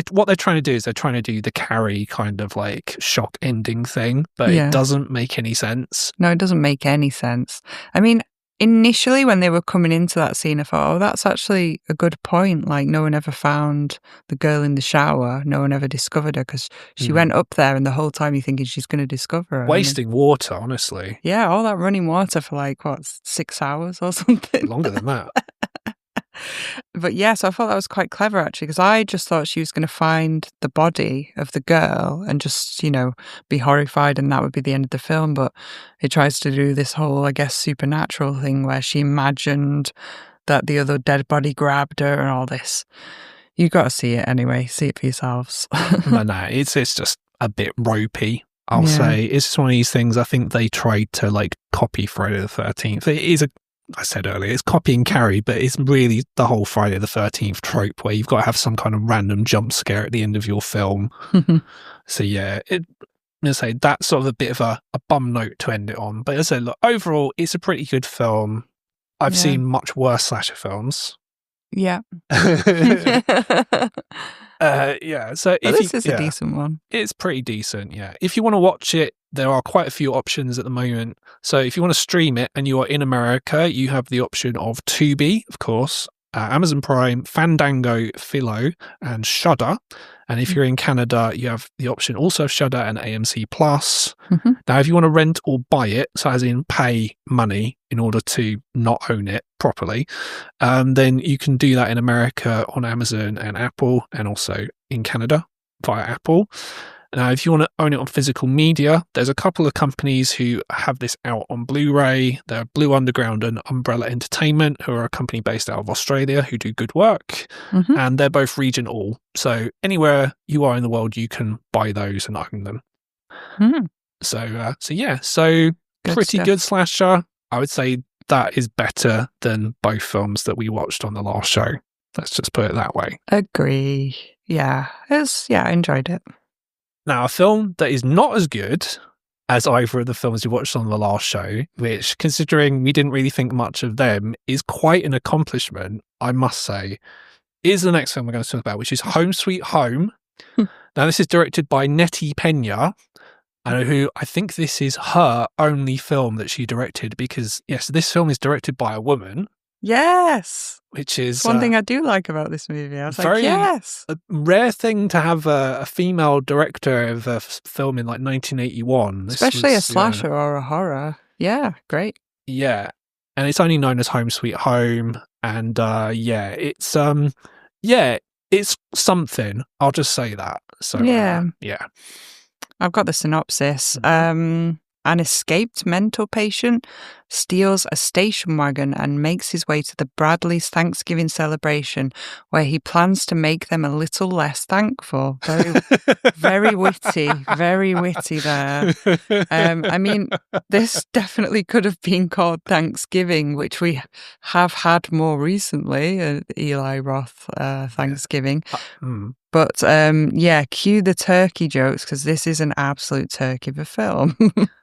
What they're trying to do is they're trying to do the Carrie kind of like shock ending thing, but it doesn't make any sense. No, it doesn't make any sense. I mean, initially when they were coming into that scene, I thought, oh, that's actually a good point. Like, no one ever found the girl in the shower. No one ever discovered her because she went up there, and the whole time you're thinking she's going to discover her. Wasting water, honestly. Yeah, all that running water for like, 6 hours or something? Longer than that. But yeah, so I thought that was quite clever, actually, because I just thought she was going to find the body of the girl and just, be horrified, and that would be the end of the film. But it tries to do this whole, I guess, supernatural thing where she imagined that the other dead body grabbed her and all this. You got to see it anyway. See it for yourselves. No, it's just a bit ropey. I'll say it's just one of these things. I think they tried to like copy Friday the 13th. It is I said earlier, it's copying Carrie, but it's really the whole Friday the 13th trope where you've got to have some kind of random jump scare at the end of your film. So yeah, that's sort of a bit of a bum note to end it on. But as I said, look, overall, it's a pretty good film. I've seen much worse slasher films. Yeah. So this is a decent one. It's pretty decent, yeah. If you want to watch it, there are quite a few options at the moment. So if you want to stream it and you are in America, you have the option of Tubi, of course, Amazon Prime, Fandango, Philo, and Shudder. And if you're in Canada, you have the option also of Shudder and AMC Plus. Now, if you want to rent or buy it, so as in pay money in order to not own it properly, then you can do that in America on Amazon and Apple, and also in Canada via Apple. Now, if you want to own it on physical media, there's a couple of companies who have this out on Blu-ray. They're Blue Underground and Umbrella Entertainment, who are a company based out of Australia who do good work. And they're both region all. So anywhere you are in the world, you can buy those and own them. So pretty good slasher. I would say that is better than both films that we watched on the last show. Let's just put it that way. Agree. Yeah. I enjoyed it. Now, a film that is not as good as either of the films we watched on the last show, which, considering we didn't really think much of them, is quite an accomplishment, I must say, is the next film we're going to talk about, which is Home Sweet Home. Now, this is directed by Nettie Pena, who I think this is her only film that she directed, because, yes, this film is directed by a woman. Yes. Which is one thing I do like about this movie. I was very, like, yes. A rare thing to have a female director of a film in like 1981. Especially a slasher or a horror. Yeah, great. Yeah. And it's only known as Home Sweet Home. And it's something. I'll just say that. So yeah. I've got the synopsis. An escaped mental patient steals a station wagon and makes his way to the Bradleys' Thanksgiving celebration, where he plans to make them a little less thankful. Very witty there. I mean, this definitely could have been called Thanksgiving, which we have had more recently, Eli Roth Thanksgiving. But cue the turkey jokes, because this is an absolute turkey of a film.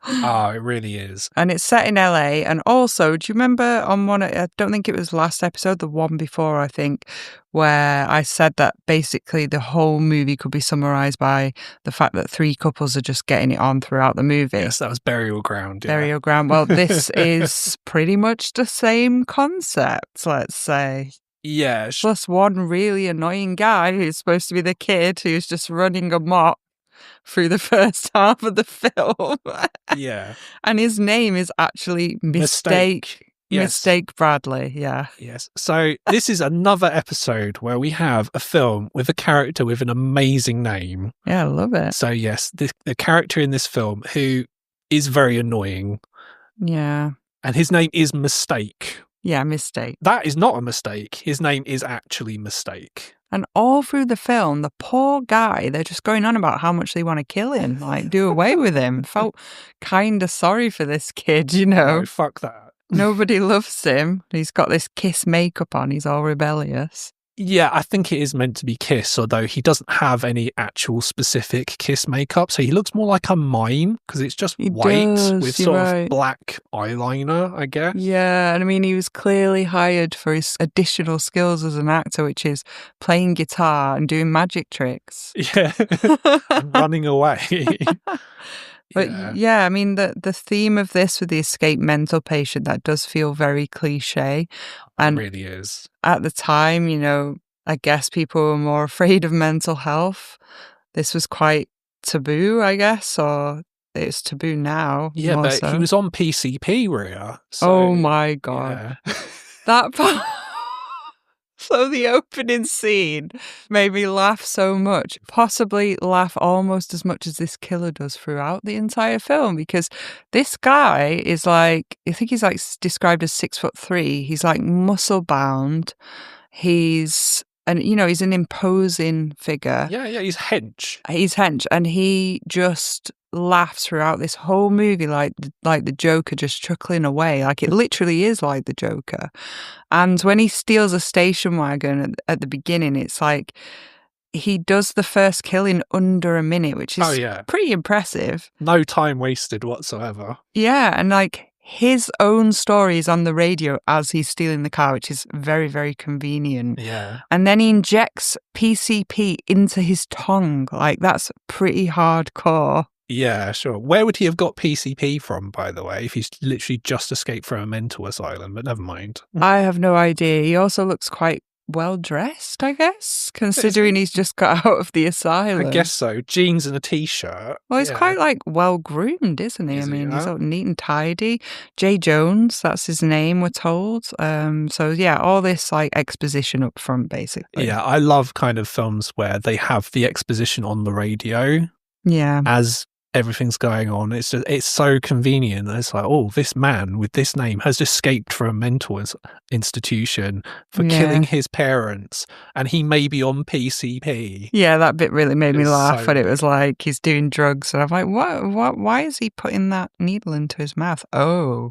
Oh, it really is. And it's set in LA. And also, do you remember on I don't think it was last episode, the one before, I think, where I said that basically the whole movie could be summarized by the fact that three couples are just getting it on throughout the movie? Yes, that was Burial Ground. Yeah. Burial Ground. Well, this is pretty much the same concept, let's say. Yeah. Plus one really annoying guy who's supposed to be the kid who's just running amok through the first half of the film. Yeah. And his name is actually Mistake Bradley. Yeah. Yes. So this is another episode where we have a film with a character with an amazing name. Yeah, I love it. So yes, the character in this film who is very annoying. Yeah. And his name is Mistake. Yeah, Mistake. That is not a mistake. His name is actually Mistake. And all through the film, the poor guy, they're just going on about how much they want to kill him, like do away with him. Felt kind of sorry for this kid, you know. No, fuck that. Nobody loves him. He's got this Kiss makeup on. He's all rebellious. Yeah, I think it is meant to be Kiss, although he doesn't have any actual specific Kiss makeup. So he looks more like a mime, because it's just white with sort of black eyeliner, I guess. Yeah, and I mean, he was clearly hired for his additional skills as an actor, which is playing guitar and doing magic tricks. Yeah, and running away. But yeah, I mean, the theme of this with the escaped mental patient, that does feel very cliche. And it really is. At the time, you know, I guess people were more afraid of mental health. This was quite taboo, I guess, or it's taboo now. Yeah, but he was on PCP, Rhea. So, oh my God. Yeah. That part. So the opening scene made me laugh so much, possibly laugh almost as much as this killer does throughout the entire film, because this guy is like, I think he's like described as 6'3". He's like muscle bound. He's an imposing figure. Yeah, he's hench. And he just laughs throughout this whole movie like the Joker, just chuckling away. Like, it literally is like the Joker. And when he steals a station wagon at the beginning, it's like he does the first kill in under a minute, which is pretty impressive. No time wasted whatsoever. Yeah, and like his own story is on the radio as he's stealing the car, which is very, very convenient. Yeah. And then he injects PCP into his tongue. Like, that's pretty hardcore. Yeah, sure. Where would he have got PCP from, by the way, if he's literally just escaped from a mental asylum? But never mind. I have no idea. He also looks quite well dressed, I guess, considering he's just got out of the asylum. I guess so. Jeans and a t-shirt. Well, he's quite like well groomed, isn't he? He's all neat and tidy. Jay Jones, that's his name, we're told. So yeah, all this like exposition up front, basically. Yeah, I love kind of films where they have the exposition on the radio. Yeah. As everything's going on. It's so convenient. It's like, oh, this man with this name has escaped from a mental institution for killing his parents, and he may be on PCP. Yeah, that bit really made me laugh. But it was like he's doing drugs, and I'm like, what? Why is he putting that needle into his mouth? Oh,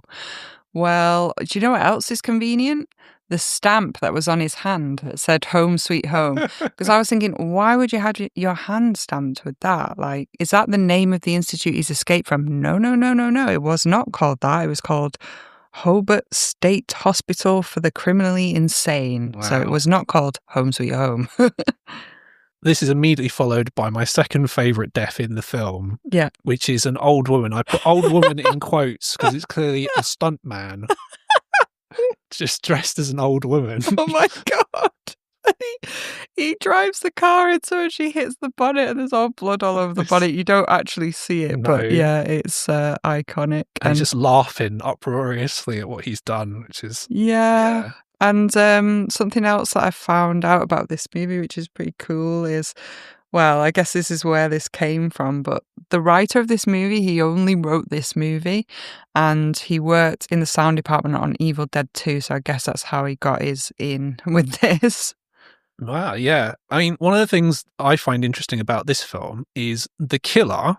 well, do you know what else is convenient? the stamp that was on his hand that said "Home Sweet Home," because I was thinking, why would you have your hand stamped with that? Like, is that the name of the institute he's escaped from? No. It was not called that. It was called Hobart State Hospital for the Criminally Insane. Wow. So it was not called Home Sweet Home. This is immediately followed by my second favourite death in the film, which is an old woman. I put old woman in quotes because it's clearly a stunt man just dressed as an old woman. Oh my God. He drives the car into her, she hits the bonnet and there's all blood all over the bonnet. You don't actually see it, but yeah, it's iconic. And he's just laughing uproariously at what he's done, which is... Yeah. And something else that I found out about this movie, which is pretty cool, is, well, I guess this is where this came from, but the writer of this movie, he only wrote this movie and he worked in the sound department on Evil Dead 2, so I guess that's how he got his in with this. Wow, yeah. I mean, one of the things I find interesting about this film is the killer.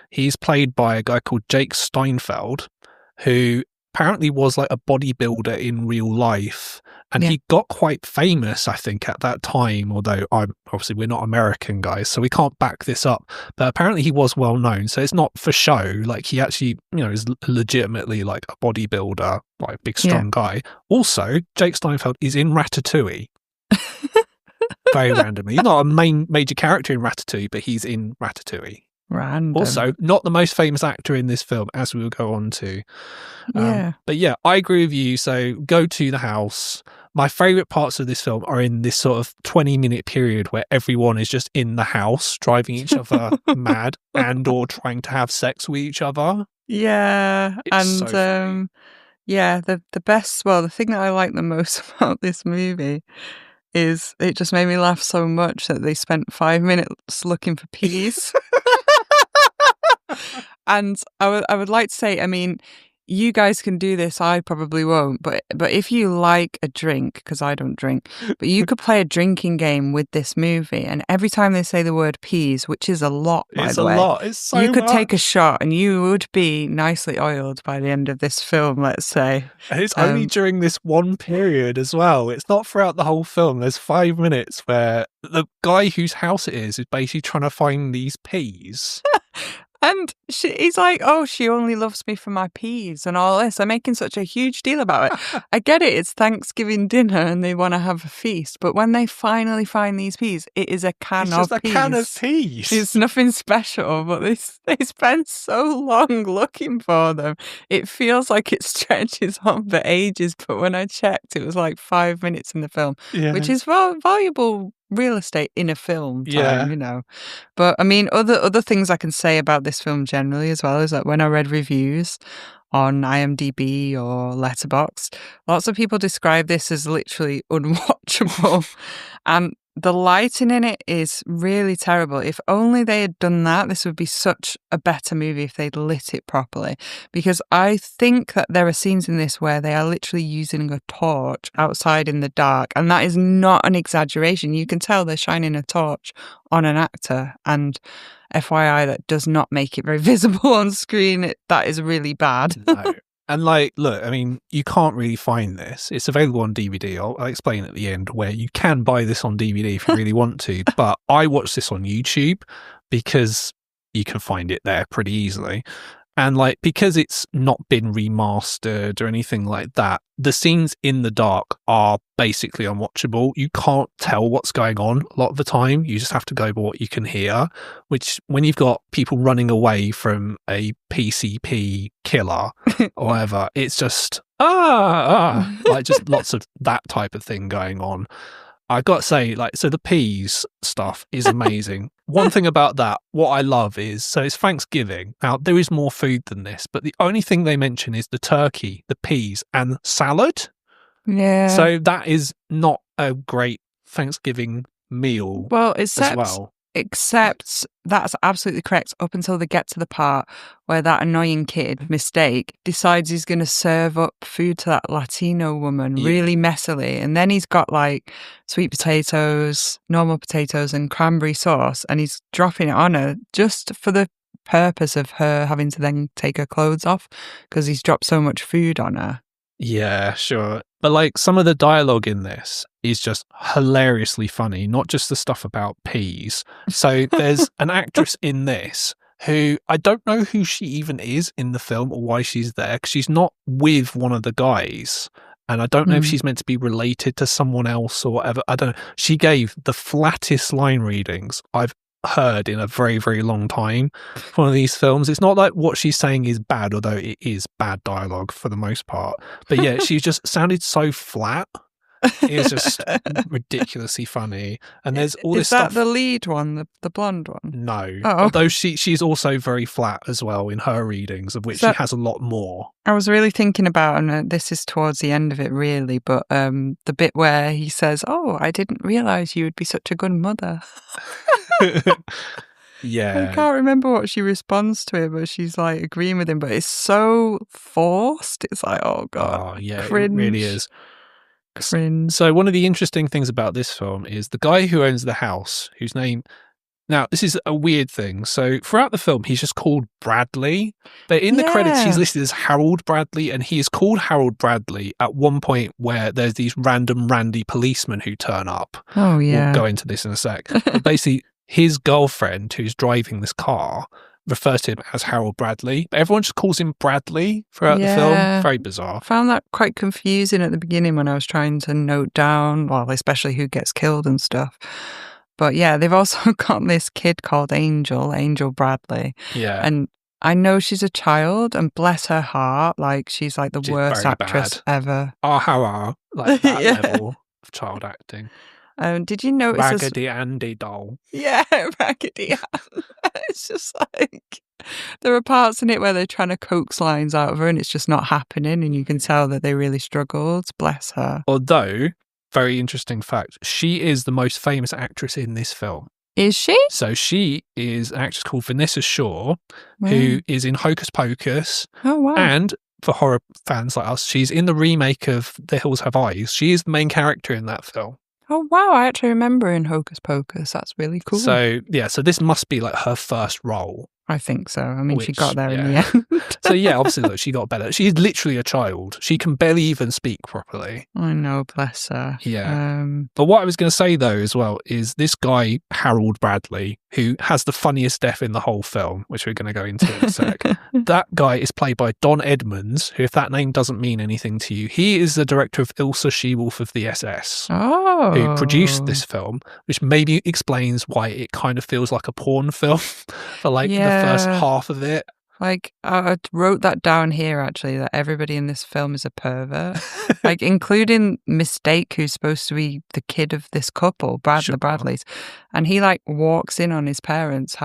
He's played by a guy called Jake Steinfeld, who apparently was like a bodybuilder in real life. And he got quite famous, I think, at that time, although obviously we're not American guys, so we can't back this up. But apparently he was well known. So it's not for show. Like, he actually, is legitimately like a bodybuilder, like a big, strong guy. Also, Jake Steinfeld is in Ratatouille. Very randomly. He's not a major character in Ratatouille, but he's in Ratatouille. Random. Also, not the most famous actor in this film, as we will go on to. But yeah, I agree with you. So go to the house. My favourite parts of this film are in this sort of 20-minute period where everyone is just in the house, driving each other mad and or trying to have sex with each other. Yeah. It's so funny. The best, the thing that I like the most about this movie is it just made me laugh so much that they spent 5 minutes looking for peas. And I would like to say, I mean, you guys can do this, I probably won't, but if you like a drink, because I don't drink, but you could play a drinking game with this movie, and every time they say the word peas, which is a lot, by the way, it's a lot, it's so you could much. take a shot and you would be nicely oiled by the end of this film, let's say. And it's only during this one period as well. It's not throughout the whole film. There's 5 minutes where the guy whose house it is basically trying to find these peas. And he's like, oh, she only loves me for my peas and all this. They're making such a huge deal about it. I get it. It's Thanksgiving dinner and they want to have a feast. But when they finally find these peas, it is a can of peas. It's just a can of peas. It's nothing special, but they spend so long looking for them. It feels like it stretches on for ages. But when I checked, it was like 5 minutes in the film, which is valuable real estate in a film time, But I mean, other things I can say about this film generally as well is that when I read reviews on IMDb or Letterboxd, lots of people describe this as literally unwatchable. And the lighting in it is really terrible. If only they had done that, this would be such a better movie if they'd lit it properly. Because I think that there are scenes in this where they are literally using a torch outside in the dark. And that is not an exaggeration. You can tell they're shining a torch on an actor. And FYI, that does not make it very visible on screen. That is really bad. No. And look, I mean, you can't really find this. It's available on DVD. I'll explain at the end where you can buy this on DVD if you really want to. But I watched this on YouTube because you can find it there pretty easily. And because it's not been remastered or anything like that, the scenes in the dark are basically unwatchable. You can't tell what's going on a lot of the time. You just have to go by what you can hear, which when you've got people running away from a PCP killer or whatever, it's just, just lots of that type of thing going on. I got to say, so the peas stuff is amazing. One thing about that, what I love is, so it's Thanksgiving. Now, there is more food than this, but the only thing they mention is the turkey, the peas, and salad. Yeah. So that is not a great Thanksgiving meal. Well, except that's absolutely correct up until they get to the part where that annoying kid, Mistake, decides he's going to serve up food to that Latino woman really messily. And then he's got sweet potatoes, normal potatoes and cranberry sauce. And he's dropping it on her just for the purpose of her having to then take her clothes off because he's dropped so much food on her. Yeah, sure. But like some of the dialogue in this is just hilariously funny, not just the stuff about peas. So there's an actress in this who I don't know who she even is in the film or why she's there, because she's not with one of the guys. And I don't know if she's meant to be related to someone else or whatever. I don't know. She gave the flattest line readings I've heard in a very, very long time for one of these films. It's not like what she's saying is bad, although it is bad dialogue for the most part. But yeah, she just sounded so flat. It was just ridiculously funny. And there's all this stuff. Is that the lead one, the blonde one? No. Oh. Although she's also very flat as well in her readings, of which she has a lot more. I was really thinking about, and this is towards the end of it really, but the bit where he says, "Oh, I didn't realise you would be such a good mother." Yeah. I can't remember what she responds to it, but she's like agreeing with him, but it's so forced. It's like, oh God. Oh, yeah, cringe. It really is. Cringe. So one of the interesting things about this film is the guy who owns the house, whose name... Now, this is a weird thing. So throughout the film, he's just called Bradley. But in the credits, he's listed as Harold Bradley, and he is called Harold Bradley at one point where there's these random randy policemen who turn up. Oh, yeah. We'll go into this in a sec. But basically, his girlfriend, who's driving this car, refers to him as Harold Bradley, but everyone just calls him Bradley throughout the film. Very bizarre. I found that quite confusing at the beginning when I was trying to note down, well, especially who gets killed and stuff. But yeah, they've also got this kid called Angel Bradley. Yeah. And I know she's a child, and bless her heart, like she's like the worst actress ever. Oh, how like that level of child acting. Did you notice Raggedy Andy doll? Yeah, Raggedy Ann. It's just like there are parts in it where they're trying to coax lines out of her and it's just not happening, and you can tell that they really struggled. Bless her. Although, very interesting fact, she is the most famous actress in this film. Is she? So she is an actress called Vanessa Shaw, who is in Hocus Pocus. Oh, wow. And for horror fans like us, she's in the remake of The Hills Have Eyes. She is the main character in that film. Oh, wow. I actually remember in Hocus Pocus. That's really cool. So, yeah, so this must be like her first role. I think so. I mean, she got there in the end. So, yeah, obviously, look, she got better. She's literally a child. She can barely even speak properly. I know, bless her. Yeah. But what I was going to say, though, as well, is this guy, Harold Bradley, who has the funniest death in the whole film, which we're going to go into in a sec. That guy is played by Don Edmonds, who, if that name doesn't mean anything to you, he is the director of Ilsa She-Wolf of the SS, who produced this film, which maybe explains why it kind of feels like a porn film for like the first half of it. Like, I wrote that down here, actually, that everybody in this film is a pervert. Like, including Mistake, who's supposed to be the kid of this couple, the Bradleys. And he, like, walks in on his parents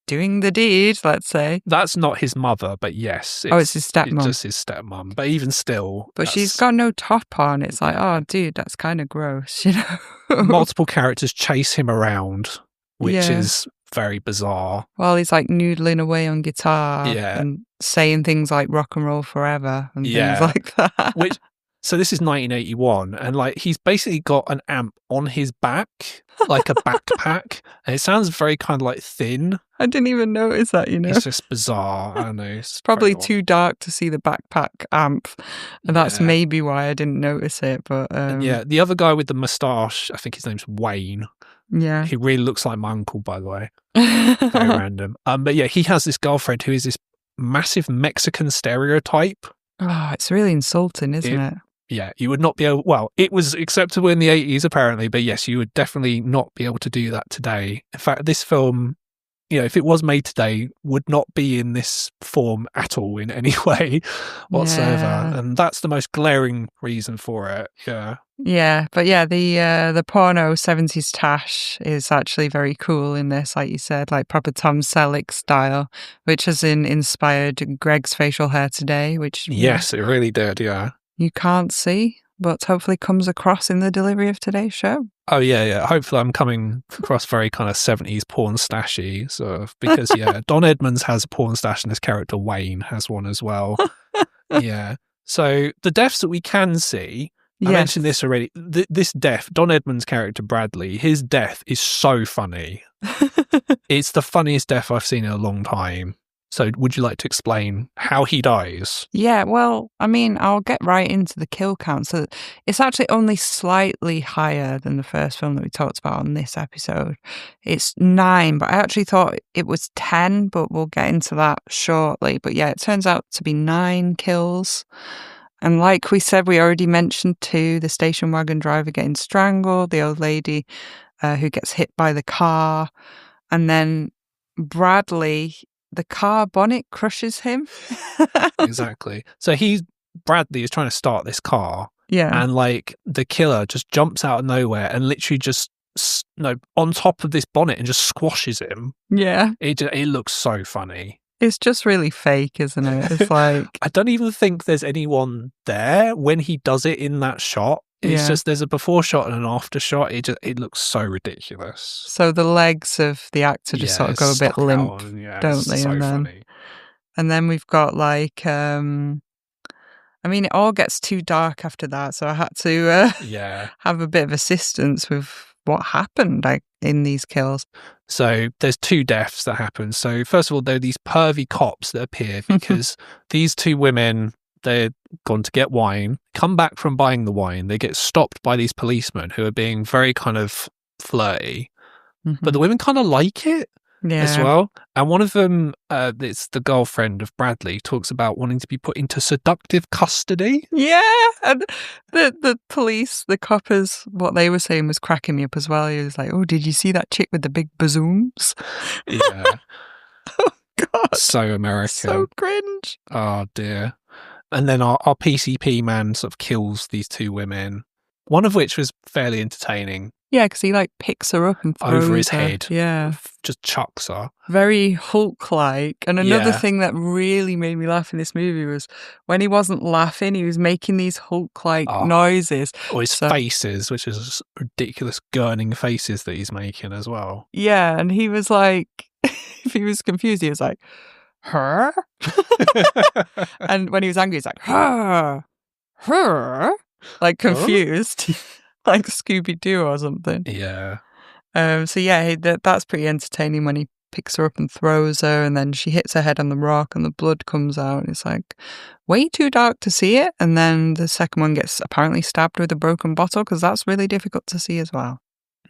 doing the deed, let's say. That's not his mother, but yes. It's his stepmom. It's just his stepmom, but even still. But she's got no top on. It's like, oh, dude, that's kind of gross, you know? Multiple characters chase him around, which is very bizarre. Well, he's like noodling away on guitar and saying things like rock and roll forever and things like that. So this is 1981, and like he's basically got an amp on his back, like a backpack, and it sounds very kind of like thin. I didn't even notice that, you know. It's just bizarre. I don't know. It's probably too dark to see the backpack amp, and that's maybe why I didn't notice it. But the other guy with the moustache, I think his name's Wayne. Yeah, he really looks like my uncle, by the way. Very random. But yeah, he has this girlfriend who is this massive Mexican stereotype. Oh, it's really insulting, isn't it? Yeah, you would not be able... Well, it was acceptable in the 80s, apparently, but yes, you would definitely not be able to do that today. In fact, this film, you know, if it was made today, would not be in this form at all in any way whatsoever. Yeah. And that's the most glaring reason for it. Yeah. Yeah, but yeah, the porno 70s tash is actually very cool in this, like you said, like proper Tom Selleck style, which has inspired Greg's facial hair today, which... Yes, it really did, yeah. You can't see, but hopefully comes across in the delivery of today's show. Oh, yeah. Hopefully I'm coming across very kind of 70s porn stashy, sort of, because, Don Edmonds has a porn stash and his character Wayne has one as well. Yeah. So the deaths that we can see, I mentioned this already, this death, Don Edmonds' character Bradley, his death is so funny. It's the funniest death I've seen in a long time. So would you like to explain how he dies? Yeah, well, I mean, I'll get right into the kill count. So it's actually only slightly higher than the first film that we talked about on this episode. It's 9, but I actually thought it was 10, but we'll get into that shortly. But yeah, it turns out to be 9 kills. And like we said, we already mentioned 2, the station wagon driver getting strangled, the old lady who gets hit by the car, and then Bradley, the car bonnet crushes him. Exactly. So Bradley is trying to start this car. Yeah. And like the killer just jumps out of nowhere and literally just on top of this bonnet and just squashes him. Yeah. It looks so funny. It's just really fake, isn't it? It's like I don't even think there's anyone there when he does it in that shot. It's just there's a before shot and an after shot. It looks so ridiculous. So the legs of the actor just sort of go a bit limp, don't they? So funny. And then we've got like, I mean, it all gets too dark after that, so I had to have a bit of assistance with what happened in these kills. So there's 2 deaths that happen. So first of all, there are these pervy cops that appear because these 2 women, they're gone to get wine, come back from buying the wine. They get stopped by these policemen who are being very kind of flirty, but the women kind of like it as well. And one of them, it's the girlfriend of Bradley, talks about wanting to be put into seductive custody. Yeah, and the police, the coppers, what they were saying was cracking me up as well. He was like, "Oh, did you see that chick with the big bazooms?" Yeah. Oh God, so American, so cringe. Oh dear. And then our PCP man sort of kills these 2 women, one of which was fairly entertaining. Yeah, because he like picks her up and throws over his her. head. Yeah. Just chucks her. Very Hulk-like. And another thing that really made me laugh in this movie was when he wasn't laughing, he was making these Hulk-like noises. Or his faces, which is ridiculous gurning faces that he's making as well. Yeah, and he was like, if he was confused, he was like, her? And when he was angry, he's like, her? Like confused. Like Scooby-Doo or something. Yeah. So yeah, that's pretty entertaining when he picks her up and throws her, and then she hits her head on the rock and the blood comes out, and it's like way too dark to see it. And then the second one gets apparently stabbed with a broken bottle, because that's really difficult to see as well.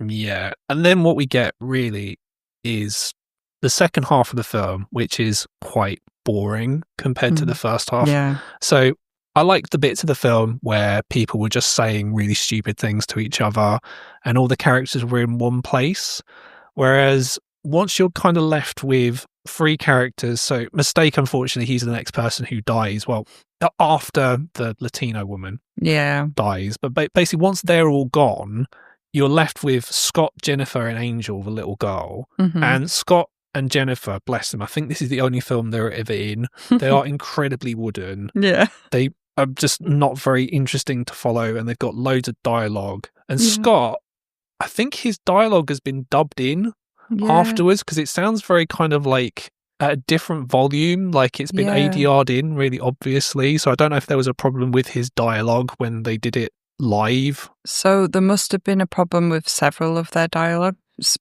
Yeah. And then what we get really is the second half of the film, which is quite boring compared to the first half. Yeah. So I liked the bits of the film where people were just saying really stupid things to each other and all the characters were in one place. Whereas once you're kind of left with 3 characters, so Mistake, unfortunately, he's the next person who dies. Well, after the Latino woman dies. But basically, once they're all gone, you're left with Scott, Jennifer, and Angel, the little girl. And Scott and Jennifer, bless them, I think this is the only film they're ever in. They are incredibly wooden. Yeah. They are just not very interesting to follow, and they've got loads of dialogue. And Scott, I think his dialogue has been dubbed in afterwards, because it sounds very kind of like at a different volume, like it's been ADR'd in really obviously. So I don't know if there was a problem with his dialogue when they did it live. So there must have been a problem with several of their dialogue,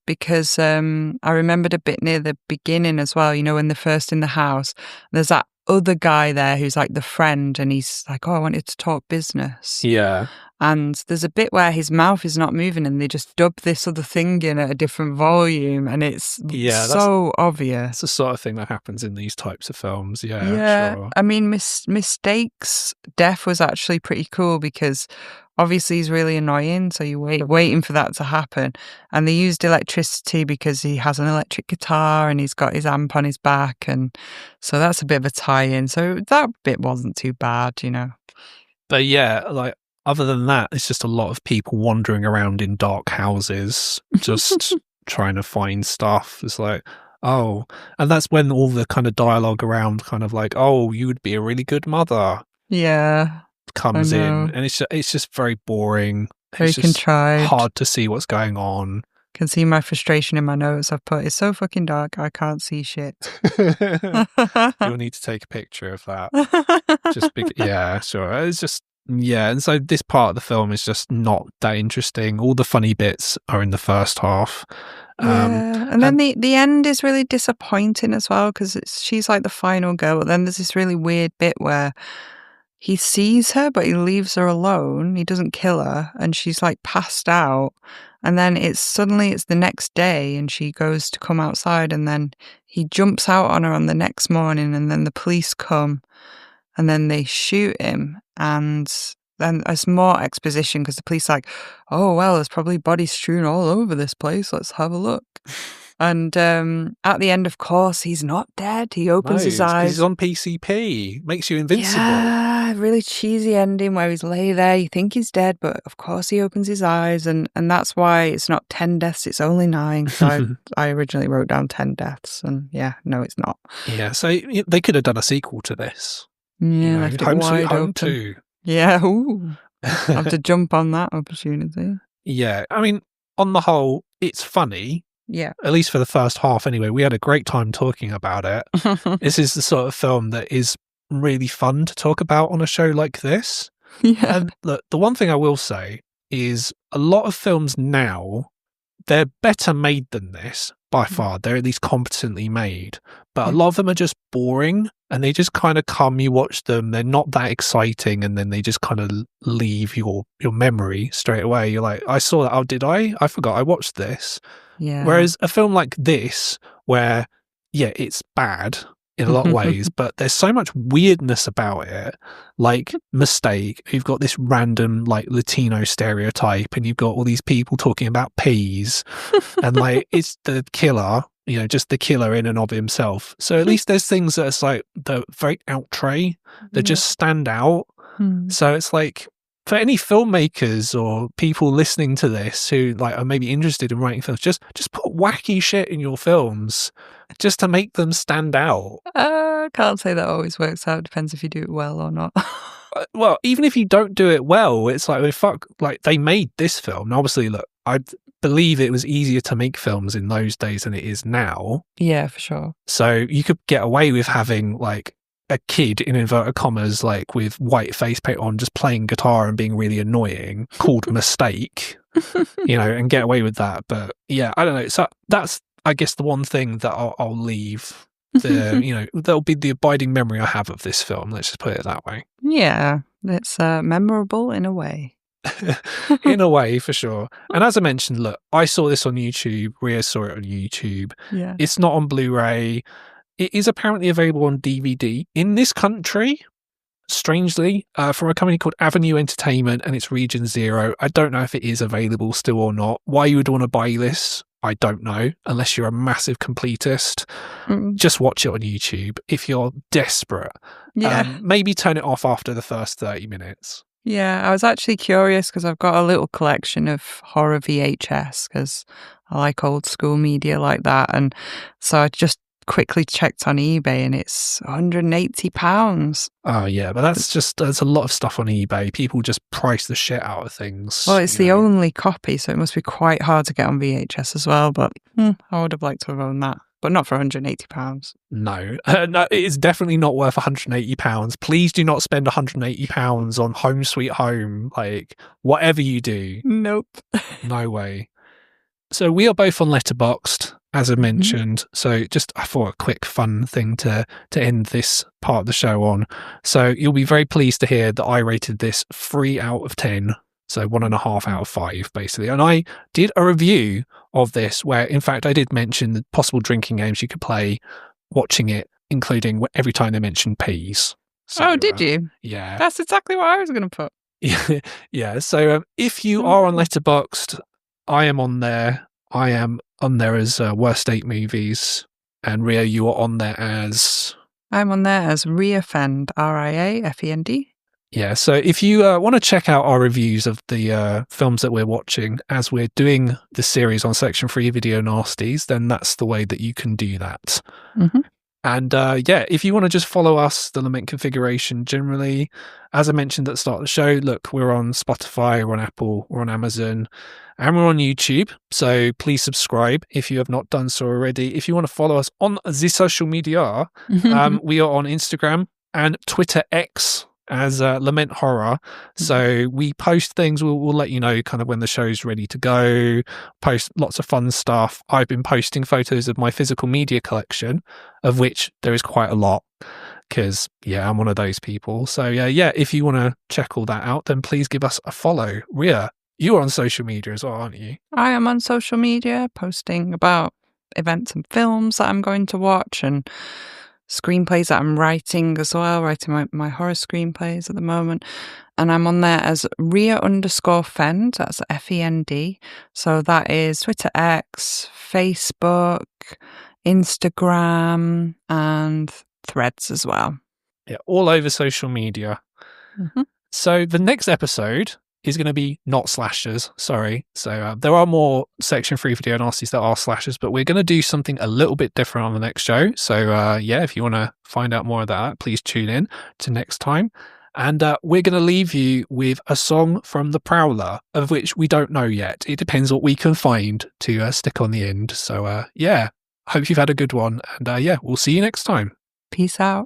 because I remembered a bit near the beginning as well, you know, when they're first in the house, there's that other guy there who's like the friend, and he's like, "Oh, I wanted to talk business." Yeah. And there's a bit where his mouth is not moving and they just dub this other thing in at a different volume, and it's so obvious. It's the sort of thing that happens in these types of films. Yeah. Sure. I mean, Mistake's death was actually pretty cool, because obviously he's really annoying, so you're waiting for that to happen. And they used electricity because he has an electric guitar and he's got his amp on his back, and so that's a bit of a tie-in. So that bit wasn't too bad, you know. But yeah, like other than that, it's just a lot of people wandering around in dark houses, just trying to find stuff. It's like, oh, and that's when all the kind of dialogue around kind of like, oh, you would be a really good mother. Yeah. Comes in, and it's just very boring. Very contrived. Hard to see what's going on. Can see my frustration in my notes. I've put, it's so fucking dark, I can't see shit. You'll need to take a picture of that. Yeah, sure. It's just Yeah, and so this part of the film is just not that interesting. All the funny bits are in the first half. And then the end is really disappointing as well, because she's like the final girl, but then there's this really weird bit where he sees her, but he leaves her alone. He doesn't kill her, and she's like passed out. And then it's the next day, and she goes to come outside, and then he jumps out on her on the next morning, and then the police come, and then they shoot him, and then there's more exposition because the police are like, oh, well, there's probably bodies strewn all over this place. Let's have a look. And at the end, of course, he's not dead. He opens his eyes. He's on PCP. Makes you invincible. Yeah, really cheesy ending where he's lay there. You think he's dead, but of course he opens his eyes. And that's why it's not 10 deaths, it's only 9. So I originally wrote down 10 deaths. And yeah, no, it's not. Yeah, so they could have done a sequel to this. Yeah, left it Home Sweet wide Home open. 2. Yeah, ooh. I have to jump on that opportunity. Yeah, I mean, on the whole, it's funny. Yeah. At least for the first half anyway. We had a great time talking about it. This is the sort of film that is really fun to talk about on a show like this. Yeah. And look, the one thing I will say is a lot of films now, they're better made than this by far. They're at least competently made. But a lot of them are just boring and they just kind of come, you watch them, they're not that exciting, and then they just kind of leave your memory straight away. You're like, I saw that. Oh, did I? I forgot I watched this. Yeah. Whereas a film like this, where, yeah, it's bad in a lot of ways, but there's so much weirdness about it. Like Mistake, you've got this random like Latino stereotype, and you've got all these people talking about peas, and like it's the killer, just the killer in and of himself. So at least there's things that are like the very outre that just stand out. So it's like, for any filmmakers or people listening to this who like are maybe interested in writing films, just put wacky shit in your films just to make them stand out. I can't say that always works out. Depends if you do it well or not. Well, even if you don't do it well, it's like, they made this film. And obviously, look, I believe it was easier to make films in those days than it is now. Yeah, for sure. So you could get away with having like a kid in inverted commas, like with white face paint on, just playing guitar and being really annoying, called Mistake, and get away with that. But yeah, I don't know. So that's, I guess, the one thing that I'll leave. That'll be the abiding memory I have of this film. Let's just put it that way. Yeah, it's memorable in a way. In a way, for sure. And as I mentioned, look, I saw this on YouTube. Rhea saw it on YouTube. Yeah, it's not on Blu-ray. It is apparently available on DVD in this country, strangely, from a company called Avenue Entertainment, and it's Region 0. I don't know if it is available still or not. Why you would want to buy this, I don't know, unless you're a massive completist. Just watch it on YouTube if you're desperate. Yeah. Maybe turn it off after the first 30 minutes. Yeah, I was actually curious because I've got a little collection of horror VHS because I like old school media like that. And so I just quickly checked on eBay and it's £180. Oh yeah, but there's a lot of stuff on eBay. People just price the shit out of things. Well, it's the only copy, so it must be quite hard to get on VHS as well, but I would have liked to have owned that, but not for £180. No, no, it is definitely not worth £180. Please do not spend £180 on Home Sweet Home. Like, whatever you do. Nope. No way. So we are both on Letterboxd, as I mentioned. So just, I thought, a quick fun thing to end this part of the show on. So you'll be very pleased to hear that I rated this 3 out of 10. So 1.5 out of 5, basically. And I did a review of this where, in fact, I did mention the possible drinking games you could play watching it, including every time they mentioned peas. So, did you? Yeah. That's exactly what I was going to put. Yeah. So if you are on Letterboxd, I am on there. I am on there as Worst 8 Movies. And Rhea, you are on there as... I'm on there as Fend, RIAFEND. Yeah, so if you want to check out our reviews of the films that we're watching as we're doing the series on Section 3 Video Nasties, then that's the way that you can do that. And if you want to just follow us, the Lament Configuration generally, as I mentioned at the start of the show, look, we're on Spotify, we're on Apple, we're on Amazon, and we're on YouTube. So please subscribe if you have not done so already. If you want to follow us on the social media, we are on Instagram and Twitter X, as Lament Horror. So we post things. We'll let you know kind of when the show's ready to go. Post lots of fun stuff. I've been posting photos of my physical media collection, of which there is quite a lot. Because, yeah, I'm one of those people. So, yeah, if you want to check all that out, then please give us a follow. Ria, you are on social media as well, aren't you? I am on social media posting about events and films that I'm going to watch and screenplays that I'm writing as well, writing my horror screenplays at the moment. And I'm on there as Ria_Fend, that's Fend. So that is Twitter X, Facebook, Instagram, and Threads as well. Yeah, all over social media. Mm-hmm. So the next episode is going to be not slashers, sorry. So there are more Section 3 video nasties that are slashers, but we're going to do something a little bit different on the next show. So yeah, if you want to find out more of that, please tune in to next time. And we're going to leave you with a song from the Prowler, of which we don't know yet. It depends what we can find to stick on the end. So yeah, hope you've had a good one. And yeah, we'll see you next time. Peace out.